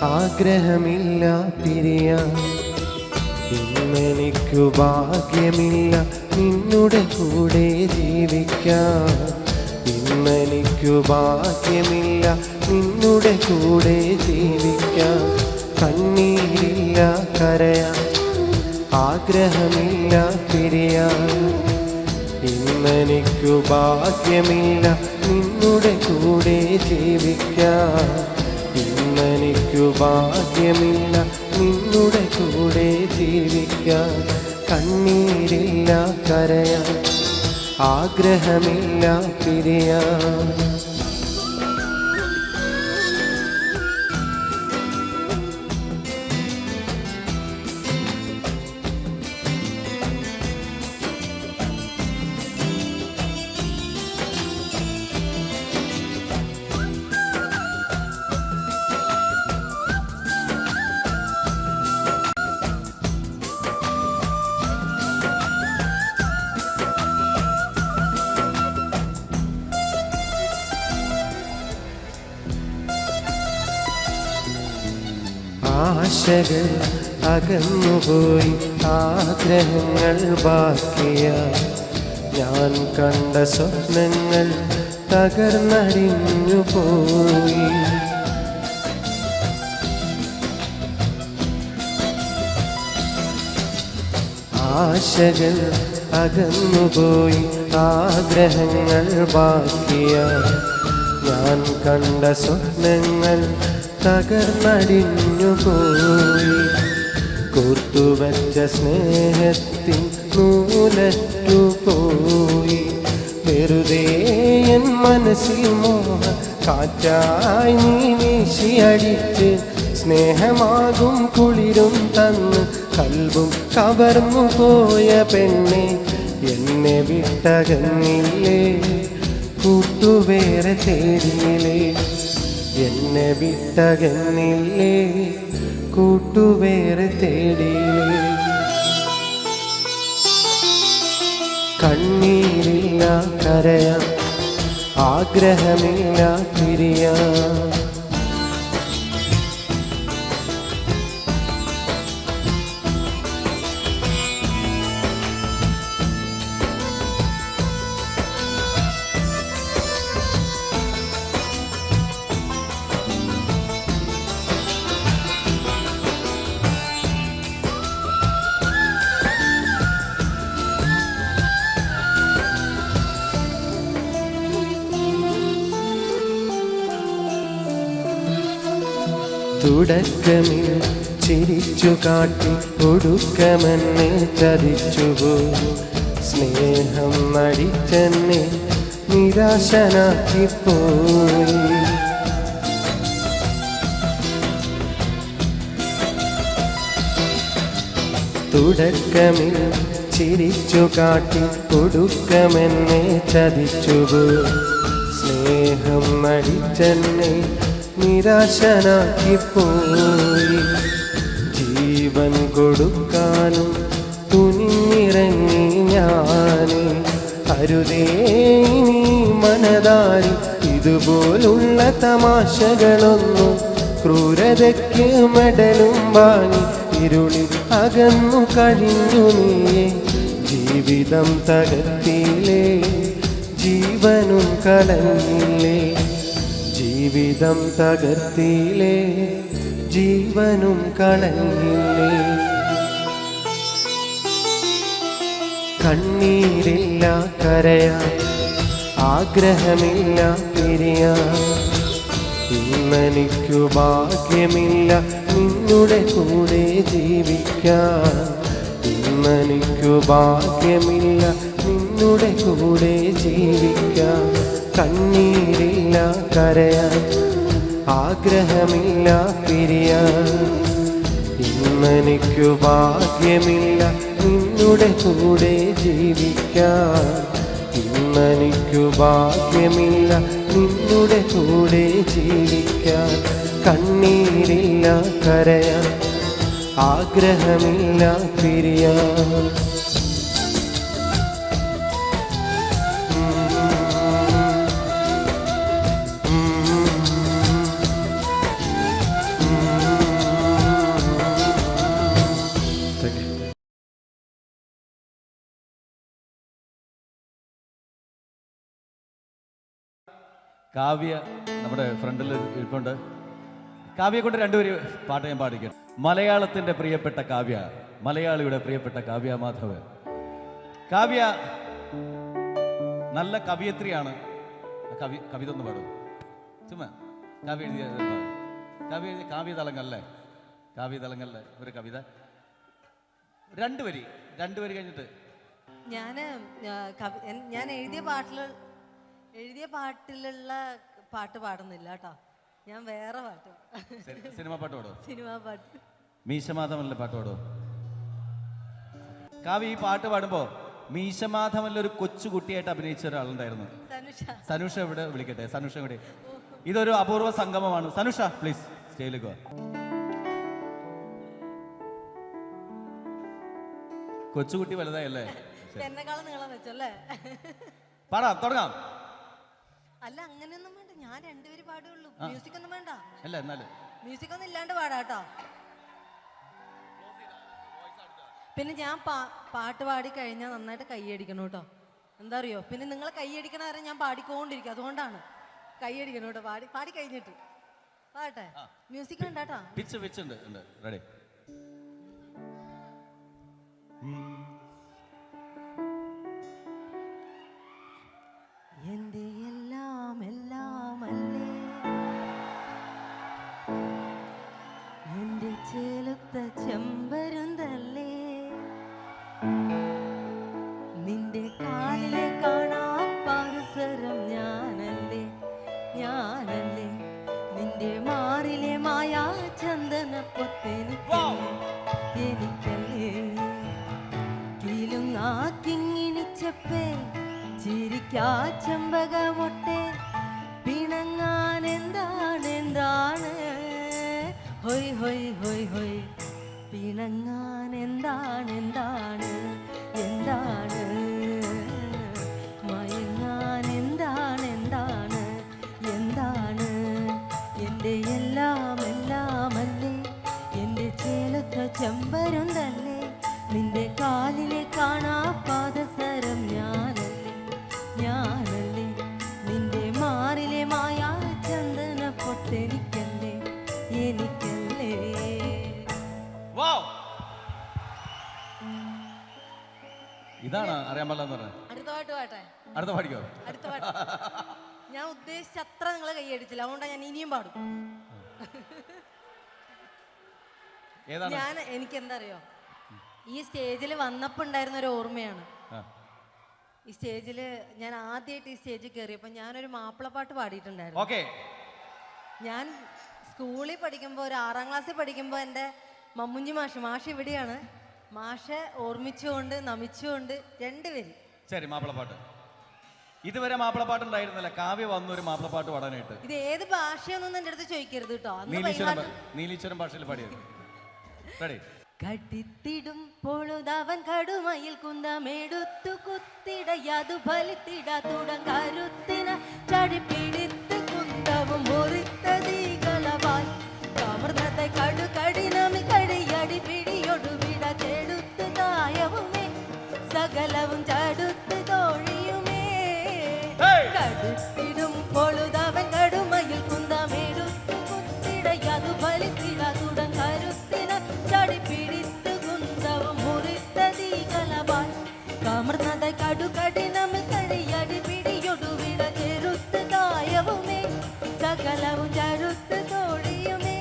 ആഗ്രഹമില്ല പിരിയാൻ. ഇന്നെനിക്കു ഭാഗ്യമില്ല നിന്നുടെ കൂടെ ജീവിക്കാൻ. ഇന്നെനിക്കു ഭാഗ്യമില്ല നിന്നുടെ കൂടെ ജീവിക്കാൻ. കണ്ണീരില്ല കരയാൻ, ആഗ്രഹമില്ല പിരിയാൻ. ഇന്നെനിക്കു ഭാഗ്യമില്ല നിന്നുടെ കൂടെ ജീവിക്കാൻ. ഇന്നെനിക്കു ഭാഗ്യമില്ല നിന്നുടെ കൂടെ ജീവിക്കാൻ. കണ്ണീരില്ല കരയാൻ, ആഗ്രഹമില്ല പിരിയാൻ. ആശകൾ അകന്നുപോയി, ആഗ്രഹങ്ങൾ ബാക്കിയായി. ഞാൻ കണ്ട സ്വപ്നങ്ങൾ തകർന്നടിഞ്ഞു പോയി. ആശകൾ അകന്നുപോയി, ആഗ്രഹങ്ങൾ ബാക്കിയായി. ഞാൻ കണ്ട സ്വപ്നങ്ങൾ തകർന്നടിഞ്ഞു പോയി. കോർത്തുവച്ച സ്നേഹത്തിൻ നൂലറ്റു പോയി. വെറുതെ എൻ മനസ്സിൽ മോഹ കാറ്റായി നീ വീശിയടിച്ച്. സ്നേഹമാകും കുളിരും തന്ന് കൽബും കവർന്നു പോയ പെണ്ണെ, എന്നെ വിട്ടകന്നില്ലേ കൂട്ടുവേറെ തേടിയില്ലേ. എന്നെ വിട്ടകന്നില്ലേ കൂട്ടുവേറെ തേടിയില്ലേ. കണ്ണീരില്ല കരയാൻ, ആഗ്രഹമില്ല പിരിയാൻ. തുടക്കമിൽ ചിരിച്ചു കാട്ടി ഒടുക്കമെന്നെ ചതിച്ചുപോയി. സ്നേഹം നടിച്ചെന്നെ നിരാശനാക്കിപ്പോയി. തുടക്കമിൽ ചിരിച്ചു കാട്ടി ഒടുക്കമെന്നെ ചതിച്ചുപോയി. സ്നേഹം നടിച്ചെന്നെ നിരാശനാക്കിപ്പോയി. ജീവൻ കൊടുക്കാനും തുനിഞ്ഞിറങ്ങി ഞാന്. അരുതേ നീ മനതാരി ഇതുപോലുള്ള തമാശകളൊന്നും. ക്രൂരതയ്ക്ക് മെഡലും വാങ്ങി ഇരുളിൽ അകന്നു കഴിഞ്ഞു നീയെ. ജീവിതം തകർത്തിയില്ലേ, ജീവനും കളഞ്ഞില്ലേ. ജീവിതം തകർത്തിയില്ലേ, ജീവനും കളഞ്ഞില്ലേ. കണ്ണീരില്ല കരയാൻ, ആഗ്രഹമില്ല പിരിയാൻ. ഇന്നെനിക്കു ഭാഗ്യമില്ല നിന്നുടെ കൂടെ ജീവിക്കാൻ. ഇന്നെനിക്കു ഭാഗ്യമില്ല നിന്നുടെ കൂടെ ജീവിക്കാൻ. കണ്ണീരില്ല കരയാൻ, ആഗ്രഹമില്ല പിരിയാൻ. ഇന്നെനിക്കു ഭാഗ്യമില്ല നിന്നുടെ കൂടെ ജീവിക്കാൻ. ഇന്നെനിക്കു ഭാഗ്യമില്ല നിന്നുടെ കൂടെ ജീവിക്കാൻ. കണ്ണീരില്ല കരയാൻ, ആഗ്രഹമില്ല പിരിയാൻ. Mm-hmm. കാവ്യ നമ്മുടെ ഫ്രണ്ടിൽ ഇരിപ്പുണ്ട്. കാവ്യയെ കൊണ്ട് രണ്ടുപേര് പാട്ട് ഞാൻ പാടിക്കും. മലയാളത്തിന്റെ പ്രിയപ്പെട്ട കാവ്യ, മലയാളിയുടെ പ്രിയപ്പെട്ട കാവ്യ മാധവൻ. കാവ്യ നല്ല കവിയത്രിയാണ്. കവിത ഒന്ന് പാടും ചുമ്മാ. കാവ്യ എഴുതിയ കാവ്യതളങ്ങല്ലേ, കാവ്യതളങ്ങല്ലേ ഒരു കവിത രണ്ടുപേര് കഴിഞ്ഞിട്ട്. ഞാൻ എഴുതിയ പാട്ടിലുള്ള പാട്ട് പാടുന്നില്ല കേട്ടോ. ഞാൻ വേറെ പാട്ട്, സിനിമ പാട്ട് പാടോ? സിനിമാ പാട്ട്. മീശമാധവനിലെ പാട്ട് പാടോ? കാവ്യ ഈ പാട്ട് പാടുമ്പോ മീശമാധവനിൽ ഒരു കൊച്ചുകുട്ടിയായിട്ട് അഭിനയിച്ച ഒരാളുണ്ടായിരുന്നു. സനുഷ ഇവിടെ വിളിക്കട്ടെ. സനുഷ ഇവിടെ. ഇതൊരു അപൂർവ സംഗമമാണ്. സനുഷ പ്ലീസ് സ്റ്റേജിലേക്ക് വാ. കൊച്ചുകുട്ടി വലുതായല്ലേ? എന്നെക്കാളും നീളം വെച്ചല്ലേ? പാടാം, തുടങ്ങാം. അല്ല അങ്ങനെയൊന്നും വേണ്ട, ഞാൻ രണ്ടുപേര് പാടുള്ളൂ. മ്യൂസിക് ഒന്നും വേണ്ട. അല്ല എന്നാലും മ്യൂസിക് ഒന്നും ഇല്ലാണ്ട് പാടാട്ടോ. പിന്നെ ഞാൻ പാട്ട് പാടി കഴിഞ്ഞാൽ നന്നായിട്ട് കൈയടിക്കണം കേട്ടോ. എന്താ അറിയോ, പിന്നെ നിങ്ങൾ കൈയടിക്കണ വരെ ഞാൻ പാടിക്കൊണ്ടിരിക്കും. അതുകൊണ്ടാണ് കൈയടിക്കണം കേട്ടോ. പാടി കഴിഞ്ഞിട്ട് പാട്ടെ. മ്യൂസിക് ഉണ്ടാട്ടോ. ഉണ്ട്. റെഡി. എന്റെ എല്ലാം എല്ലാം അല്ലേ, എന്റെ ചേലത്ത ചെമ്പരുന്തല്ലേ, നിന്റെ കാലിലെ കാണാ പാദസരം ഞാനല്ലേ, നിന്റെ മാറിലെ മായാ ചന്ദന എനിക്കല്ലേ, കിലുങ്ങാക്കിങ്ങിണിച്ചപ്പേ ചിരിക്കാ ചെമ്പകമൊട്ടെ, പിണങ്ങാൻ എന്താണ് ഹൊയ് ഹൊയ് ഹൊയ് ഹൊയ്, പിണങ്ങാൻ എന്താണ് മയങ്ങാൻ എന്താണ് എൻ്റെ എല്ലാം അല്ലേ, എൻ്റെ ചേലത്ത ചെമ്പരുന്തല്ലേ, നിന്റെ കാലിലെ കാണാ പാദസരം ഞാനല്ലേ, നിന്റെ മാറിലെ മായാ ചന്ദന പൊട്ടെനിക്കല്ലേ. ഇതാണ് അറിയാൻ പാടില്ലെന്ന് പറഞ്ഞത്. അടുത്ത പാടിക്കോ. അടുത്ത പാട്ട് ഞാൻ ഉദ്ദേശിച്ച അത്ര നിങ്ങൾ കൈയടിച്ചില്ല, അതുകൊണ്ടാണ് ഞാൻ ഇനിയും പാടും. എനിക്കെന്താ അറിയോ, ഈ സ്റ്റേജിൽ വന്നപ്പോ ഉണ്ടായിരുന്ന ഒരു ഓർമ്മയാണ്. ഈ സ്റ്റേജിൽ ഞാൻ ആദ്യമായിട്ട് ഈ സ്റ്റേജിൽ കയറിയപ്പോൾ ഞാനൊരു മാപ്പിളപ്പാട്ട് പാടിയിട്ടുണ്ടായിരുന്നു. ഞാൻ സ്കൂളിൽ പഠിക്കുമ്പോൾ, ഒരു 6ാം ക്ലാസ്സിൽ പഠിക്കുമ്പോൾ എൻ്റെ മമ്മുഞ്ഞി മാഷ് ഇവിടെയാണ്. മാഷെ ഓർമ്മിച്ചുകൊണ്ട് നമിച്ചുകൊണ്ട് രണ്ടുപേരും. ശരി, മാപ്പിളപ്പാട്ട്. ഇതുവരെ മാപ്പിളപ്പാട്ട് ഉണ്ടായിരുന്നില്ല. കാവ്യ വന്നു ഒരു മാപ്പിളപ്പാട്ട് പാടാനായിട്ട്. ഇത് ഏത് ഭാഷയൊന്നും എൻ്റെ അടുത്ത് ചോദിക്കരുത് കേട്ടോ. നീലീശ്വരം ഭാഷയിൽ പാടിയത്. റെഡി. കട്ടിത്തിടും പൊഴുതവൻ കടുമയിൽ കുന്തമെടുത്തു കുത്തിടയതു ഫലിത്തിട തുടങ്ങരുത്തിന ചടിപ്പിടിത്ത് കുന്തവും മുറിത്തതീകളവായി കമർന്നത്തെ കടുകടിനമി കടിയടി പിടിയൊടുവിട ചെടുത്ത് തായവുമേ സകലവും ചടുത്ത് തോഴിയുമേ. കടുത്തിടും പൊഴുതവൻ കടുമയിൽ കുന്തമെടുത്തു കുത്തിടയതു ഫലിത്തിട തുടങ്ങരുത്തിന ചടിപ്പിടിത്ത് കുന്തവും മുറിത്തതീകളവായി കമർന്നത കടുകടിനം കടിയടി പിടിയൊടുവിട ചെറുത്ത് തായവുമേ സകലവും ചടുത്ത് തോഴിയുമേ.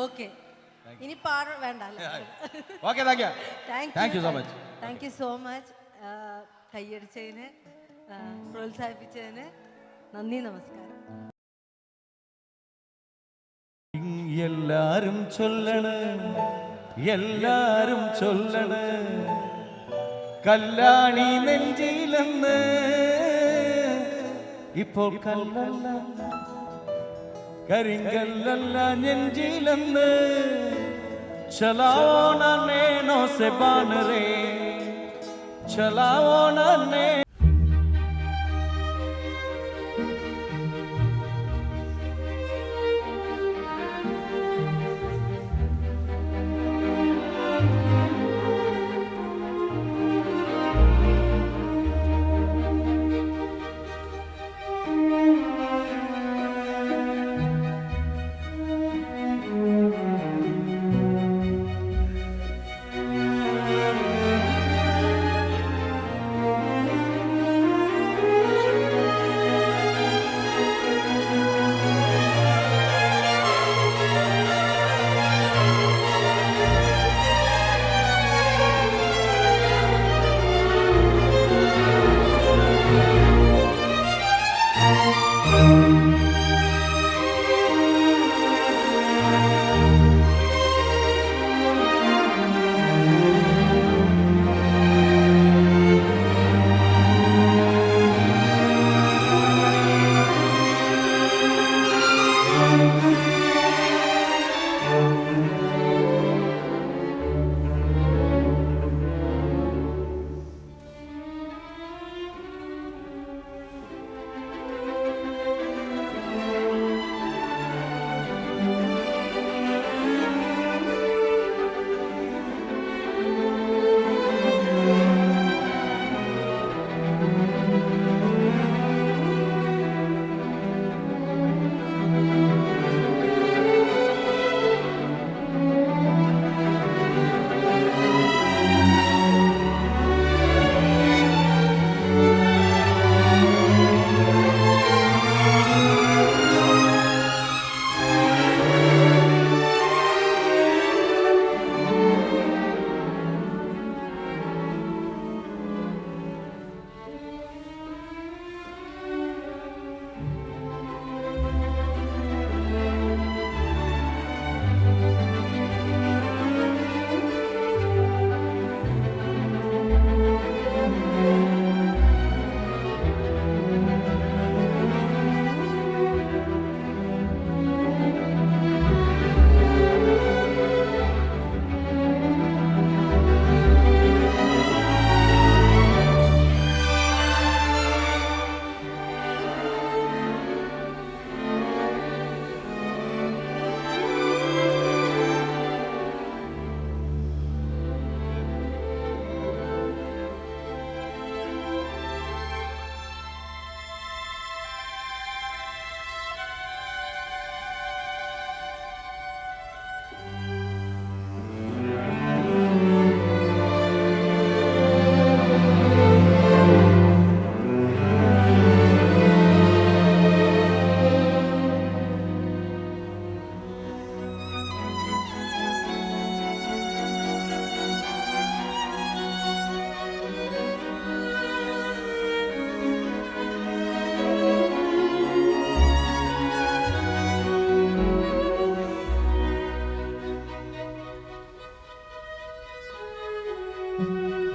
ഓക്കെ, ഇനി പാട വേണ്ട. Thank you so much. കൈയടിച്ചതിന്, പ്രോത്സാഹിപ്പിച്ചതിന് നന്ദി, നമസ്കാരം. എല്ലാരും ചൊല്ലണ് കല്ലാണി നെഞ്ചിലെന്ന്, ഇപ്പോൾ കല്ലല്ല കരിങ്കല്ലല്ല നെഞ്ചിലെന്ന്, ചലാവോ നേനോ സെ ബാൻ രേ, ചലാവോ നേ. Thank you. Thank you.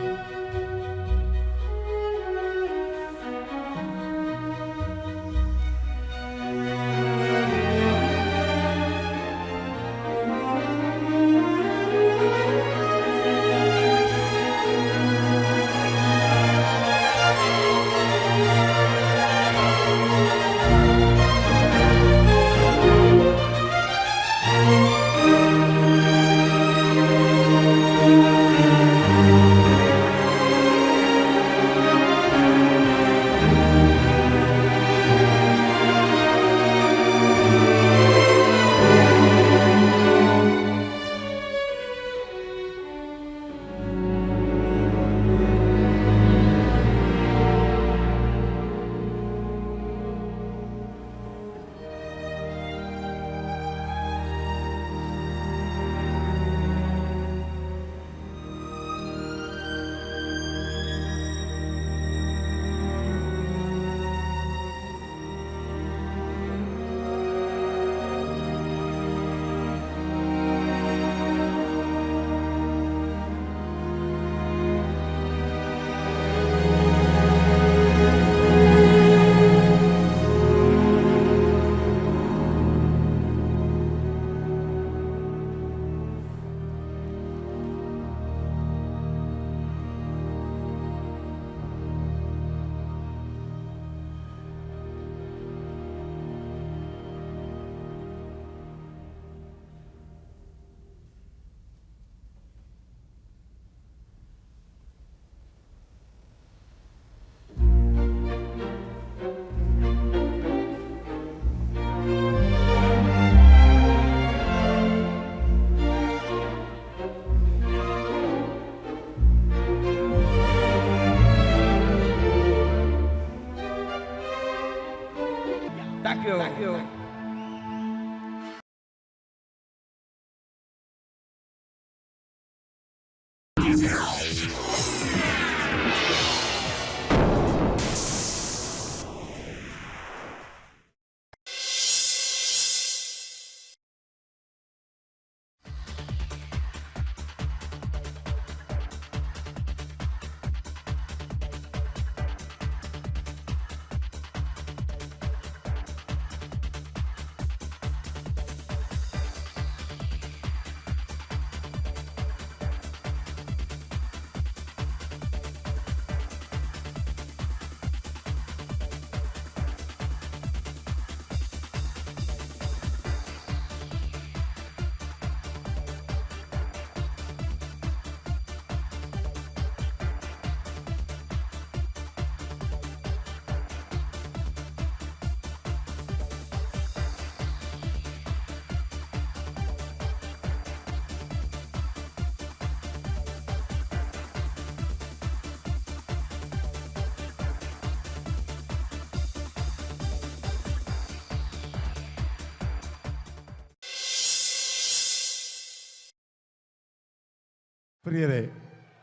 പ്രിയരെ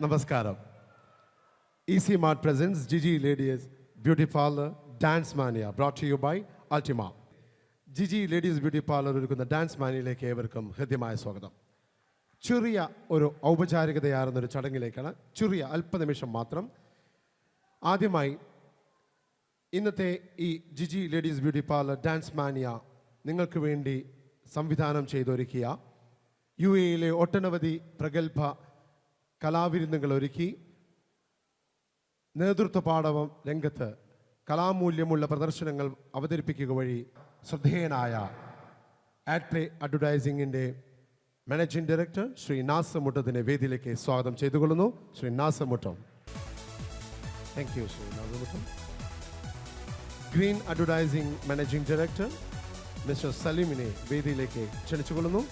നമസ്കാരം. Easy mart presents Giji ladies beauty parlour dance mania brought to you by Ultima. Giji ladies beauty parlour ഒരുക്കുന്ന ഡാൻസ് മാനിയയിലേക്ക് ഏവർക്കും ഹൃദ്യമായ സ്വാഗതം. ചെറിയ ഒരു ഔപചാരികതയാർന്നൊരു ചടങ്ങിലേക്കാണ്, ചെറിയ അല്പനിമിഷം മാത്രം. ആദ്യമായി ഇന്നത്തെ ഈ Giji ladies beauty parlour dance mania നിങ്ങൾക്ക് വേണ്ടി സംവിധാനം ചെയ്തൊരുക്കിയ UAE ഒട്ടനവധി പ്രഗത്ഭ കലാവിരുന്നുകൾ ഒരുക്കി നേതൃത്വ പാടവം രംഗത്ത് കലാമൂല്യമുള്ള പ്രദർശനങ്ങൾ അവതരിപ്പിക്കുക വഴി ശ്രദ്ധേയനായ ആഡ്പ്ലേ അഡ്വർടൈസിംഗിൻ്റെ മാനേജിംഗ് ഡയറക്ടർ ശ്രീ നാസർ മുട്ടത്തിനെ വേദിയിലേക്ക് സ്വാഗതം ചെയ്തുകൊള്ളുന്നു. Shri Nasar Muttam. Thank you Shri Nasar Muttam. Green advertising managing director mister സലീമിനെ വേദിയിലേക്ക് ക്ഷണിച്ചുകൊള്ളുന്നു.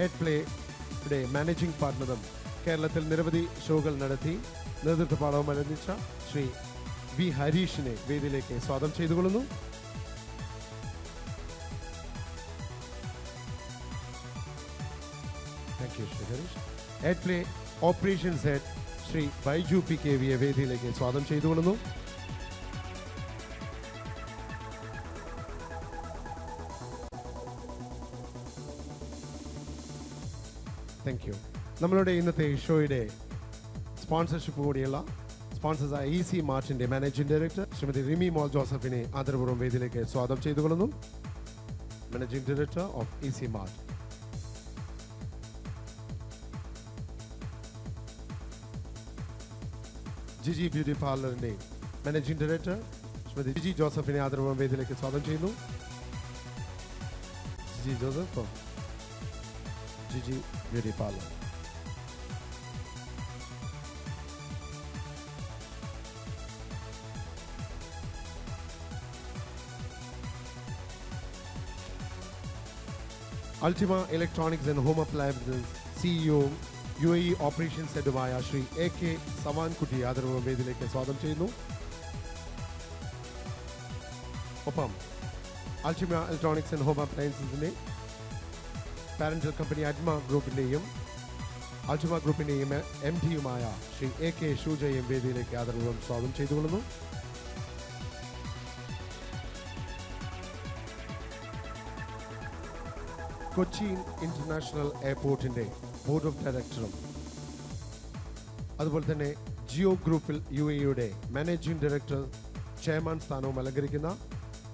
ആഡ്പ്ലേയുടെ മാനേജിംഗ് പാർട്ണറും കേരളത്തിൽ നിരവധി ഷോകൾ നടത്തി നേതൃത്വ പാഠവും ആരംഭിച്ച ശ്രീ വി ഹരീഷിനെ വേദിയിലേക്ക് സ്വാഗതം ചെയ്തുകൊള്ളുന്നു. Thank you Shri Harish. Adplay operations head Shri Baiju P K വിയെ വേദിയിലേക്ക് സ്വാഗതം ചെയ്തുകൊള്ളുന്നു. Thank U. നമ്മളുടെ ഇന്നത്തെ ഷോയുടെ സ്പോൺസർഷിപ്പ് കൂടിയുള്ള സ്പോൺസേഴ്സായ ഈസി മാർട്ടിൻ്റെ മാനേജിംഗ് ഡയറക്ടർ ശ്രീമതി റിമി മോൾ ജോസഫിനെ ആദരപൂർവ്വം വേദിയിലേക്ക് സ്വാഗതം ചെയ്തുകൊള്ളുന്നു. Managing director of Easy Mart. Giji beauty പാർലറിൻ്റെ മാനേജിംഗ് ഡയറക്ടർ ശ്രീമതി ജിജി ജോസഫിനെ ആദരപൂർവ്വം വേദിയിലേക്ക് സ്വാഗതം ചെയ്യുന്നു. Giji Joseph Giji beauty parlour. Ultima electronics and home appliances CEO UAE operations ഹെഡുമായ ശ്രീ AK സവാൻകുട്ടി ആദരവ് വേദിയിലേക്ക് സ്വാഗതം ചെയ്യുന്നു. ഒപ്പം അൾട്ടിമ ഇലക്ട്രോണിക്സ് ആൻഡ് ഹോം അപ്ലയൻസസിന്റെ പാരന്റൽ കമ്പനി അഡ്മ ഗ്രൂപ്പിൻ്റെയും അൾട്ടിമ ഗ്രൂപ്പിൻ്റെയും MD-യുമായ ശ്രീ AK ഷൂജയും വേദിയിലേക്ക് ആദരവും സ്വാഗതം ചെയ്തുകൊള്ളുന്നു. കൊച്ചി ഇന്റർനാഷണൽ എയർപോർട്ടിൻ്റെ ബോർഡ് ഓഫ് ഡയറക്ടറും അതുപോലെ തന്നെ ജിയോ ഗ്രൂപ്പിൽ UAEയുടെ മാനേജിംഗ് ഡയറക്ടർ ചെയർമാൻ സ്ഥാനവും അലങ്കരിക്കുന്ന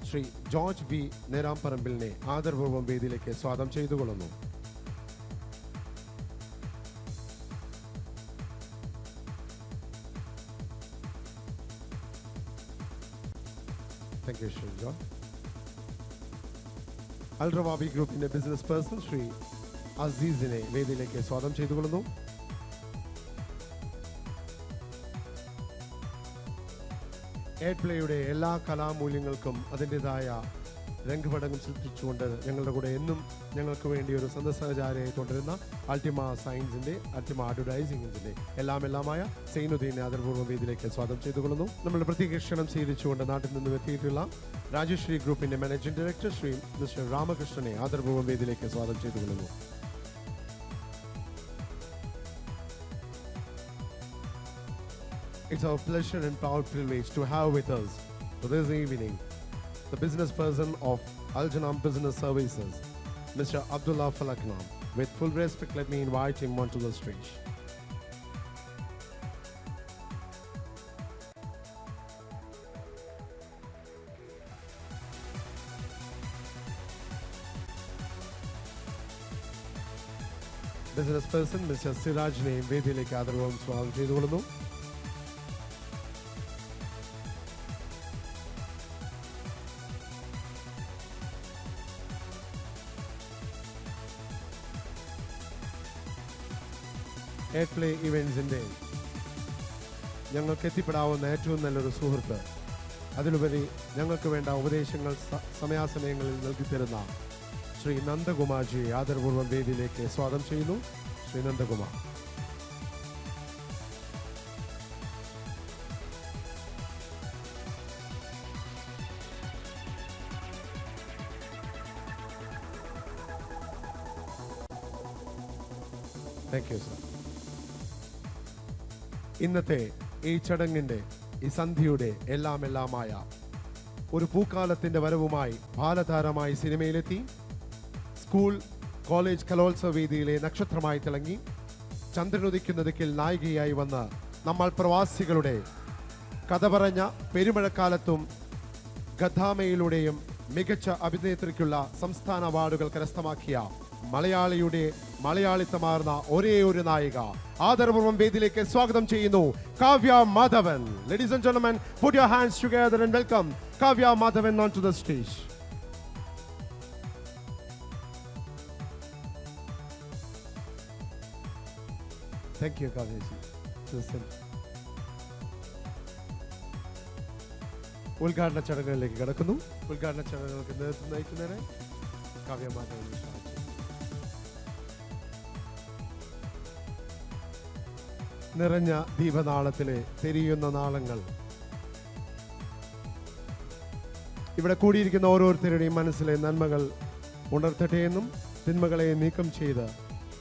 ശ്രീ ജോർജ് V നേരാംപറമ്പിലിനെ ആദരപൂർവ്വം വേദിയിലേക്ക് സ്വാഗതം ചെയ്തുകൊള്ളുന്നു. Thank you Shri George. Al Rawabi ഗ്രൂപ്പിന്റെ ബിസിനസ് പേഴ്സൺ ശ്രീ അസീസിനെ വേദിയിലേക്ക് സ്വാഗതം ചെയ്തുകൊള്ളുന്നു. ആഡ്പ്ലേയുടെ എല്ലാ കലാമൂല്യങ്ങൾക്കും അതിൻ്റെതായ രംഗപടങ്ങൾ സൃഷ്ടിച്ചുകൊണ്ട് ഞങ്ങളുടെ കൂടെ എന്നും ഞങ്ങൾക്ക് വേണ്ടി ഒരു സഹചാരിയായി തുടരുന്ന അൾട്ടിമ സയൻസിന്റെ അൾട്ടിമ അഡ്വർടൈസിംഗിന്റെ എല്ലാമായ സൈനുദ്ദീനെ ആദരപൂർവ്വം വേദിയിലേക്ക് സ്വാഗതം ചെയ്തുകൊള്ളുന്നു. നമ്മുടെ പ്രത്യേക ക്ഷണം സ്വീകരിച്ചുകൊണ്ട് നാട്ടിൽ നിന്നും എത്തിയിട്ടുള്ള രാജശ്രീ ഗ്രൂപ്പിന്റെ മാനേജിംഗ് ഡയറക്ടർ ശ്രീ മിസ്റ്റർ രാമകൃഷ്ണനെ ആദരപൂർവ്വം വേദിയിലേക്ക് സ്വാഗതം ചെയ്തുകൊള്ളുന്നു. It's our pleasure and proud privilege to have with us this evening the business person of Al-Janam Business Services, Mr. Abdullah Falaknam. With full respect, let me invite him onto the stage. Business person Mr. Sirajne വേദിയിലേക്ക് ആദരവും സ്വാഗതം ചെയ്തുകൊള്ളുന്നു. ആഡ്പ്ലേ ഇവൻസിൻ്റെ ഞങ്ങൾക്ക് എത്തിപ്പെടാവുന്ന ഏറ്റവും നല്ലൊരു സുഹൃത്ത്, അതിലുപരി ഞങ്ങൾക്ക് വേണ്ട ഉപദേശങ്ങൾ സമയാസമയങ്ങളിൽ നൽകിത്തരുന്ന ശ്രീ നന്ദകുമാർജിയെ ആദരപൂർവ്വം വേദിയിലേക്ക് സ്വാഗതം ചെയ്യുന്നു. Shri Nandakumar. Thank you sir. ഇന്നത്തെ ഈ ചടങ്ങിൻ്റെ ഈ സന്ധ്യയുടെ എല്ലാമായ ഒരു പൂക്കാലത്തിൻ്റെ വരവുമായി ബാലതാരമായി സിനിമയിലെത്തി സ്കൂൾ കോളേജ് കലോത്സവ വേദിയിലെ നക്ഷത്രമായി തിളങ്ങി ചന്ദ്രനുദിക്കുന്ന ദിക്കിൽ നായികയായി വന്ന് നമ്മൾ പ്രവാസികളുടെ കഥ പറഞ്ഞ പെരുമഴക്കാലത്തും ഗദ്ദാമയിലൂടെയും മികച്ച അഭിനേത്രിക്കുള്ള സംസ്ഥാന അവാർഡുകൾ കരസ്ഥമാക്കിയ മലയാളിയുടെ മലയാളിത്തമാർന്ന ഒരേ ഒരു നായിക ആദരപൂർവ്വം വേദിയിലേക്ക് സ്വാഗതം ചെയ്യുന്നു Kavya Madhavan. Ladies and gentlemen, put your hands together and welcome Kavya Madhavan onto the stage. Thank you, Kavya ji. ഉദ്ഘാടന ചടങ്ങുകളിലേക്ക് കടക്കുന്നു. ഉദ്ഘാടന ചടങ്ങുകൾക്ക് നേതൃത്വം നയിക്കുന്നതിന് കാവ്യ മാധവൻ. നിറഞ്ഞ ദീപനാളത്തിലെ തെരിയുന്ന നാളങ്ങൾ ഇവിടെ കൂടിയിരിക്കുന്ന ഓരോരുത്തരുടെയും മനസ്സിലെ നന്മകൾ ഉണർത്തട്ടെ എന്നും തിന്മകളെ നീക്കം ചെയ്ത്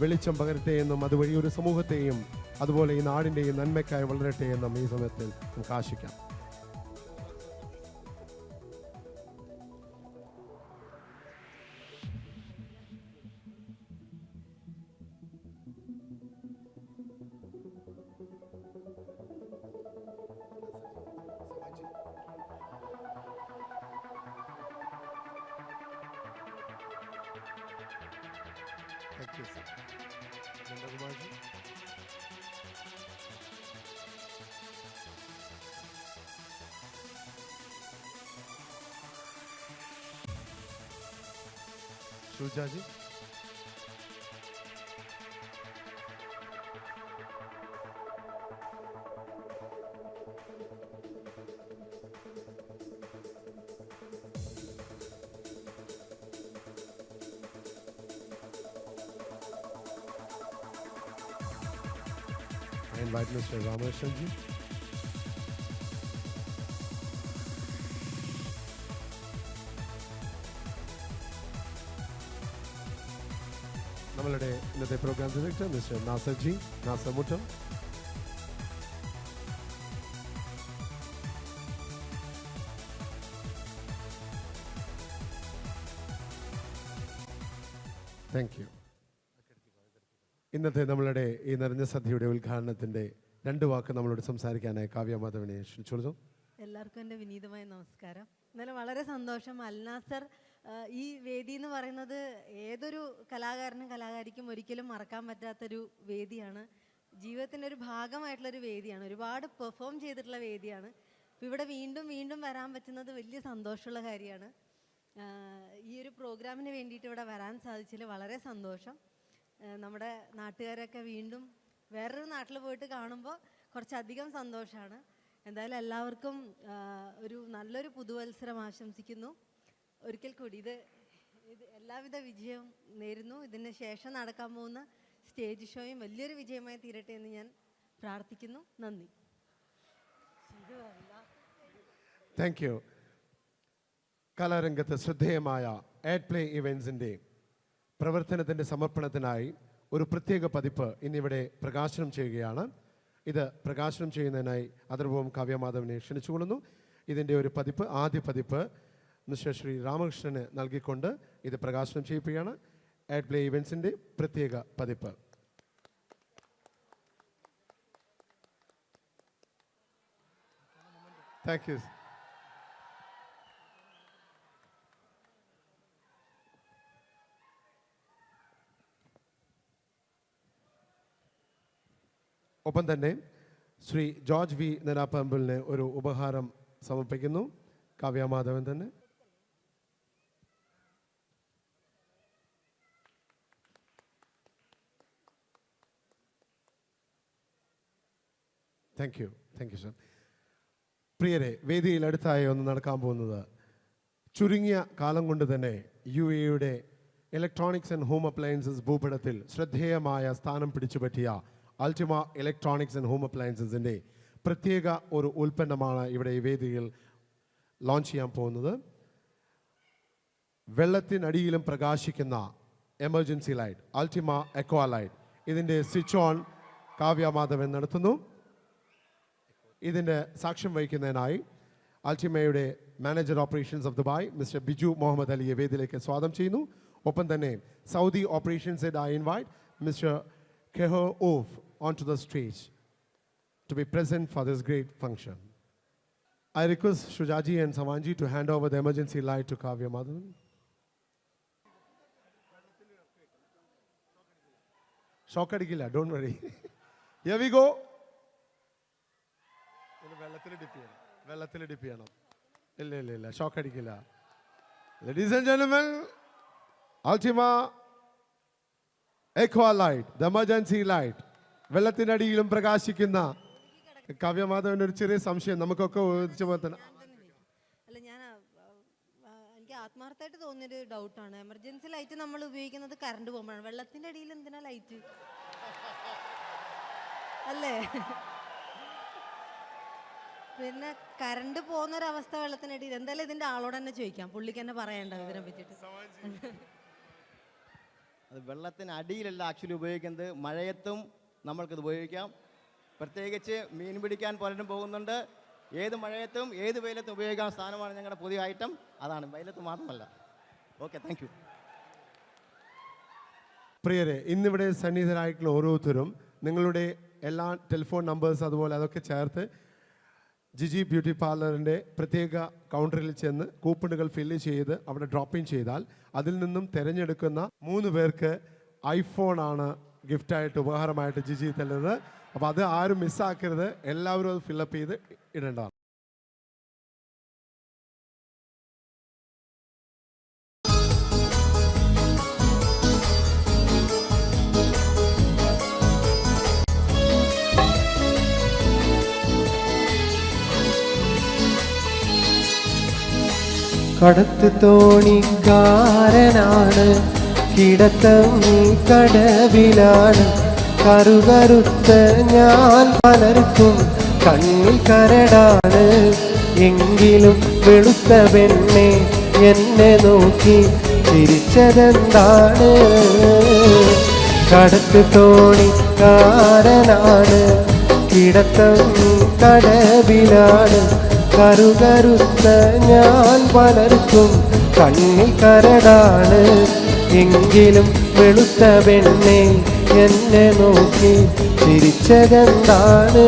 വെളിച്ചം പകരട്ടെ എന്നും അതുവഴി ഒരു സമൂഹത്തെയും അതുപോലെ ഈ നാടിൻ്റെയും നന്മയ്ക്കായി വളരട്ടെ എന്നും ഈ സമയത്തിൽ നമുക്ക് ആശിക്കാം. Thank you, sir. Nandakumar ji. Shuja ji. I invite Mr. Ramakrishnan ji. നമ്മളുടെ ഇന്നത്തെ programme director mister Nasar ji, Nasar Muttam. Thank you. ഇന്നത്തെ നമ്മളുടെ ഈ നിറഞ്ഞ സദ്യയുടെ ഉദ്ഘാടനത്തിന്റെ 2 വാക്ക് നമ്മളോട് സംസാരിക്കാനായി കാവ്യ മാധവനെ ക്ഷണിച്ചു. എല്ലാവർക്കും എൻ്റെ വിനീതമായ നമസ്കാരം. എന്നാലും വളരെ സന്തോഷം. അൽനാസർ ഈ വേദി എന്ന് പറയുന്നത് ഏതൊരു കലാകാരനും കലാകാരിക്കും ഒരിക്കലും മറക്കാൻ പറ്റാത്തൊരു വേദിയാണ്. ജീവിതത്തിൻ്റെ ഒരു ഭാഗമായിട്ടുള്ളൊരു വേദിയാണ്. ഒരുപാട് പെർഫോം ചെയ്തിട്ടുള്ള വേദിയാണ്. അപ്പോൾ ഇവിടെ വീണ്ടും വീണ്ടും വരാൻ പറ്റുന്നത് വലിയ സന്തോഷമുള്ള കാര്യമാണ്. ഈ ഒരു പ്രോഗ്രാമിന് വേണ്ടിയിട്ട് ഇവിടെ വരാൻ സാധിച്ചതിൽ വളരെ സന്തോഷം. നമ്മുടെ നാട്ടുകാരൊക്കെ വീണ്ടും വേറൊരു നാട്ടിൽ പോയിട്ട് കാണുമ്പോൾ കുറച്ചധികം സന്തോഷമാണ്. എന്തായാലും എല്ലാവർക്കും ഒരു നല്ലൊരു പുതുവത്സരം ആശംസിക്കുന്നു. ഒരിക്കൽ കൂടി ഇത് എല്ലാവിധ വിജയവും നേരുന്നു. ഇതിന് ശേഷം നടക്കാൻ പോകുന്ന സ്റ്റേജ് ഷോയും വലിയൊരു വിജയമായി തീരട്ടെ എന്ന് ഞാൻ പ്രാർത്ഥിക്കുന്നു. നന്ദി. Thank you. കലാരംഗത്ത് ശ്രദ്ധേയമായ ആഡ് പ്ലേ ഇവൻസിൻ്റെ പ്രവർത്തനത്തിൻ്റെ സമർപ്പണത്തിനായി ഒരു പ്രത്യേക പതിപ്പ് ഇന്നിവിടെ പ്രകാശനം ചെയ്യുകയാണ്. ഇത് പ്രകാശനം ചെയ്യുന്നതിനായി ആദരപൂർവ്വം കാവ്യ മാധവനെ ക്ഷണിച്ചുകൊള്ളുന്നു. ഇതിൻ്റെ ഒരു പതിപ്പ്, ആദ്യ പതിപ്പ് മിസ്റ്റർ ശ്രീ രാമകൃഷ്ണന് നൽകിക്കൊണ്ട് ഇത് പ്രകാശനം ചെയ്യിക്കുകയാണ്. ആഡ് പ്ലേ ഇവൻസിൻ്റെ പ്രത്യേക പതിപ്പ്. Thank you. ഒപ്പം തന്നെ ശ്രീ ജോർജ് വി നെനാപ്പമ്പിളിന് ഒരു ഉപഹാരം സമർപ്പിക്കുന്നു. കാവ്യ മാധവൻ തന്നെ. Thank you. Thank you sir. പ്രിയരെ, വേദിയിൽ അടുത്തായി ഒന്ന് നടക്കാൻ പോകുന്നത് ചുരുങ്ങിയ കാലം കൊണ്ട് തന്നെ UAE electronics and home appliances ഭൂപടത്തിൽ ശ്രദ്ധേയമായ സ്ഥാനം പിടിച്ചുപറ്റിയ അൾട്ടിമ ഇലക്ട്രോണിക്സ് ആൻഡ് ഹോം അപ്ലയൻസസിൻ്റെ പ്രത്യേക ഒരു ഉൽപ്പന്നമാണ് ഇവിടെ ഈ വേദിയിൽ ലോഞ്ച് ചെയ്യാൻ പോകുന്നത്. വെള്ളത്തിനടിയിലും പ്രകാശിക്കുന്ന emergency light, Ultima aqua light. ഇതിൻ്റെ സ്വിച്ച് ഓൺ കാവ്യ മാധവൻ നടത്തുന്നു. ഇതിൻ്റെ സാക്ഷ്യം വഹിക്കുന്നതിനായി അൾട്ടിമയുടെ manager operations of Dubai mister Biju Muhammad അലിയെ വേദിയിലേക്ക് സ്വാഗതം ചെയ്യുന്നു. ഒപ്പം തന്നെ Saudi operations head I invite mister കെഹോ of on to the stage to be present for this great function. I request Shujaji and Savanji to hand over the emergency light to Kavya Madhavan. Shock adikilla, don't worry. Here we go. Vellathil dip cheyanam. Illa shock adikilla. Ladies and gentlemen, Ultima Aqua Light, the emergency light. വെള്ളത്തിനടിയിലും പ്രകാശിക്കുന്ന കാവ്യ മാധവൻ്റെ ഒരു ചെറിയ സംശയം നമുക്കൊക്കെ അല്ല, ഞാൻ എനിക്ക് ആത്മാർത്ഥമായിട്ട് തോന്നിയൊരു ഡൗട്ടാണ്. എമർജൻസി ലൈറ്റ് നമ്മൾ ഉപയോഗിക്കുന്നത് കറണ്ട് പോകുമ്പോഴാണ്. വെള്ളത്തിന്റെ അടിയിൽ എന്തിനാ ലൈറ്റ് അല്ലേ? പിന്നെ കറണ്ട് പോകുന്നൊരവസ്ഥ വെള്ളത്തിനടിയിൽ. എന്തായാലും ഇതിന്റെ ആളോട് തന്നെ ചോദിക്കാം, പുള്ളിക്ക് തന്നെ പറയണ്ട ഇതിനെ പറ്റിയിട്ട്. അത് വെള്ളത്തിന് അടിയിലല്ല ആക്ച്വലി ഉപയോഗിക്കുന്നത്, മഴയത്തും നമ്മൾക്കിത് ഉപയോഗിക്കാം. പ്രത്യേകിച്ച് മീൻ പിടിക്കാൻ പലരും പോകുന്നുണ്ട്. ഏത് മഴയത്തും ഏത് വെയിലത്തും ഉപയോഗിക്കാൻ സാധനമാണ് ഞങ്ങളുടെ പുതിയ ഐറ്റം. അതാണ്, വെയിലത്ത് മാത്രമല്ല. Okay, thank you. പ്രിയരെ, ഇന്നിവിടെ സന്നിഹിതരായിട്ടുള്ള ഓരോരുത്തരും നിങ്ങളുടെ എല്ലാ ടെലിഫോൺ നമ്പേഴ്സ് അതുപോലെ അതൊക്കെ ചേർത്ത് ജിജി ബ്യൂട്ടി പാർലറിൻ്റെ പ്രത്യേക കൗണ്ടറിൽ ചെന്ന് കൂപ്പണുകൾ ഫില്ല് ചെയ്ത് അവിടെ ഡ്രോപ്പ് ഇൻ ചെയ്താൽ അതിൽ നിന്നും തിരഞ്ഞെടുക്കുന്ന 3 പേർക്ക് ഐഫോണാണ് ഗിഫ്റ്റായിട്ട് ഉപഹാരമായിട്ട് ജിജി തരുന്നത്. അപ്പോൾ അത് ആരും മിസ്സാക്കരുത്, എല്ലാവരും അത് ഫില്ലപ്പ് ചെയ്ത് ഇടേണ്ടതാണ്. കടത്ത് തോണിക്കാരനാണ്, കിടത്തം കടവിലാണ്. കറുകറുത്ത ഞാൻ പലർക്കും കണ്ണിൽ കരടാണ്. എങ്കിലും വെളുത്ത പെണ്ണെ എന്നെ നോക്കി ചിരിച്ചതെന്താണ്? കടത്ത് തോണിക്കാരനാണ്, കിടത്തം കടവിലാണ്. കറുകറുത്ത ഞാൻ പലർക്കും കണ്ണിൽ കരടാണ്. എങ്കിലും വെളുത്ത പെണ്ണെ എന്നെ നോക്കി ചിരിച്ചതെന്താണ്?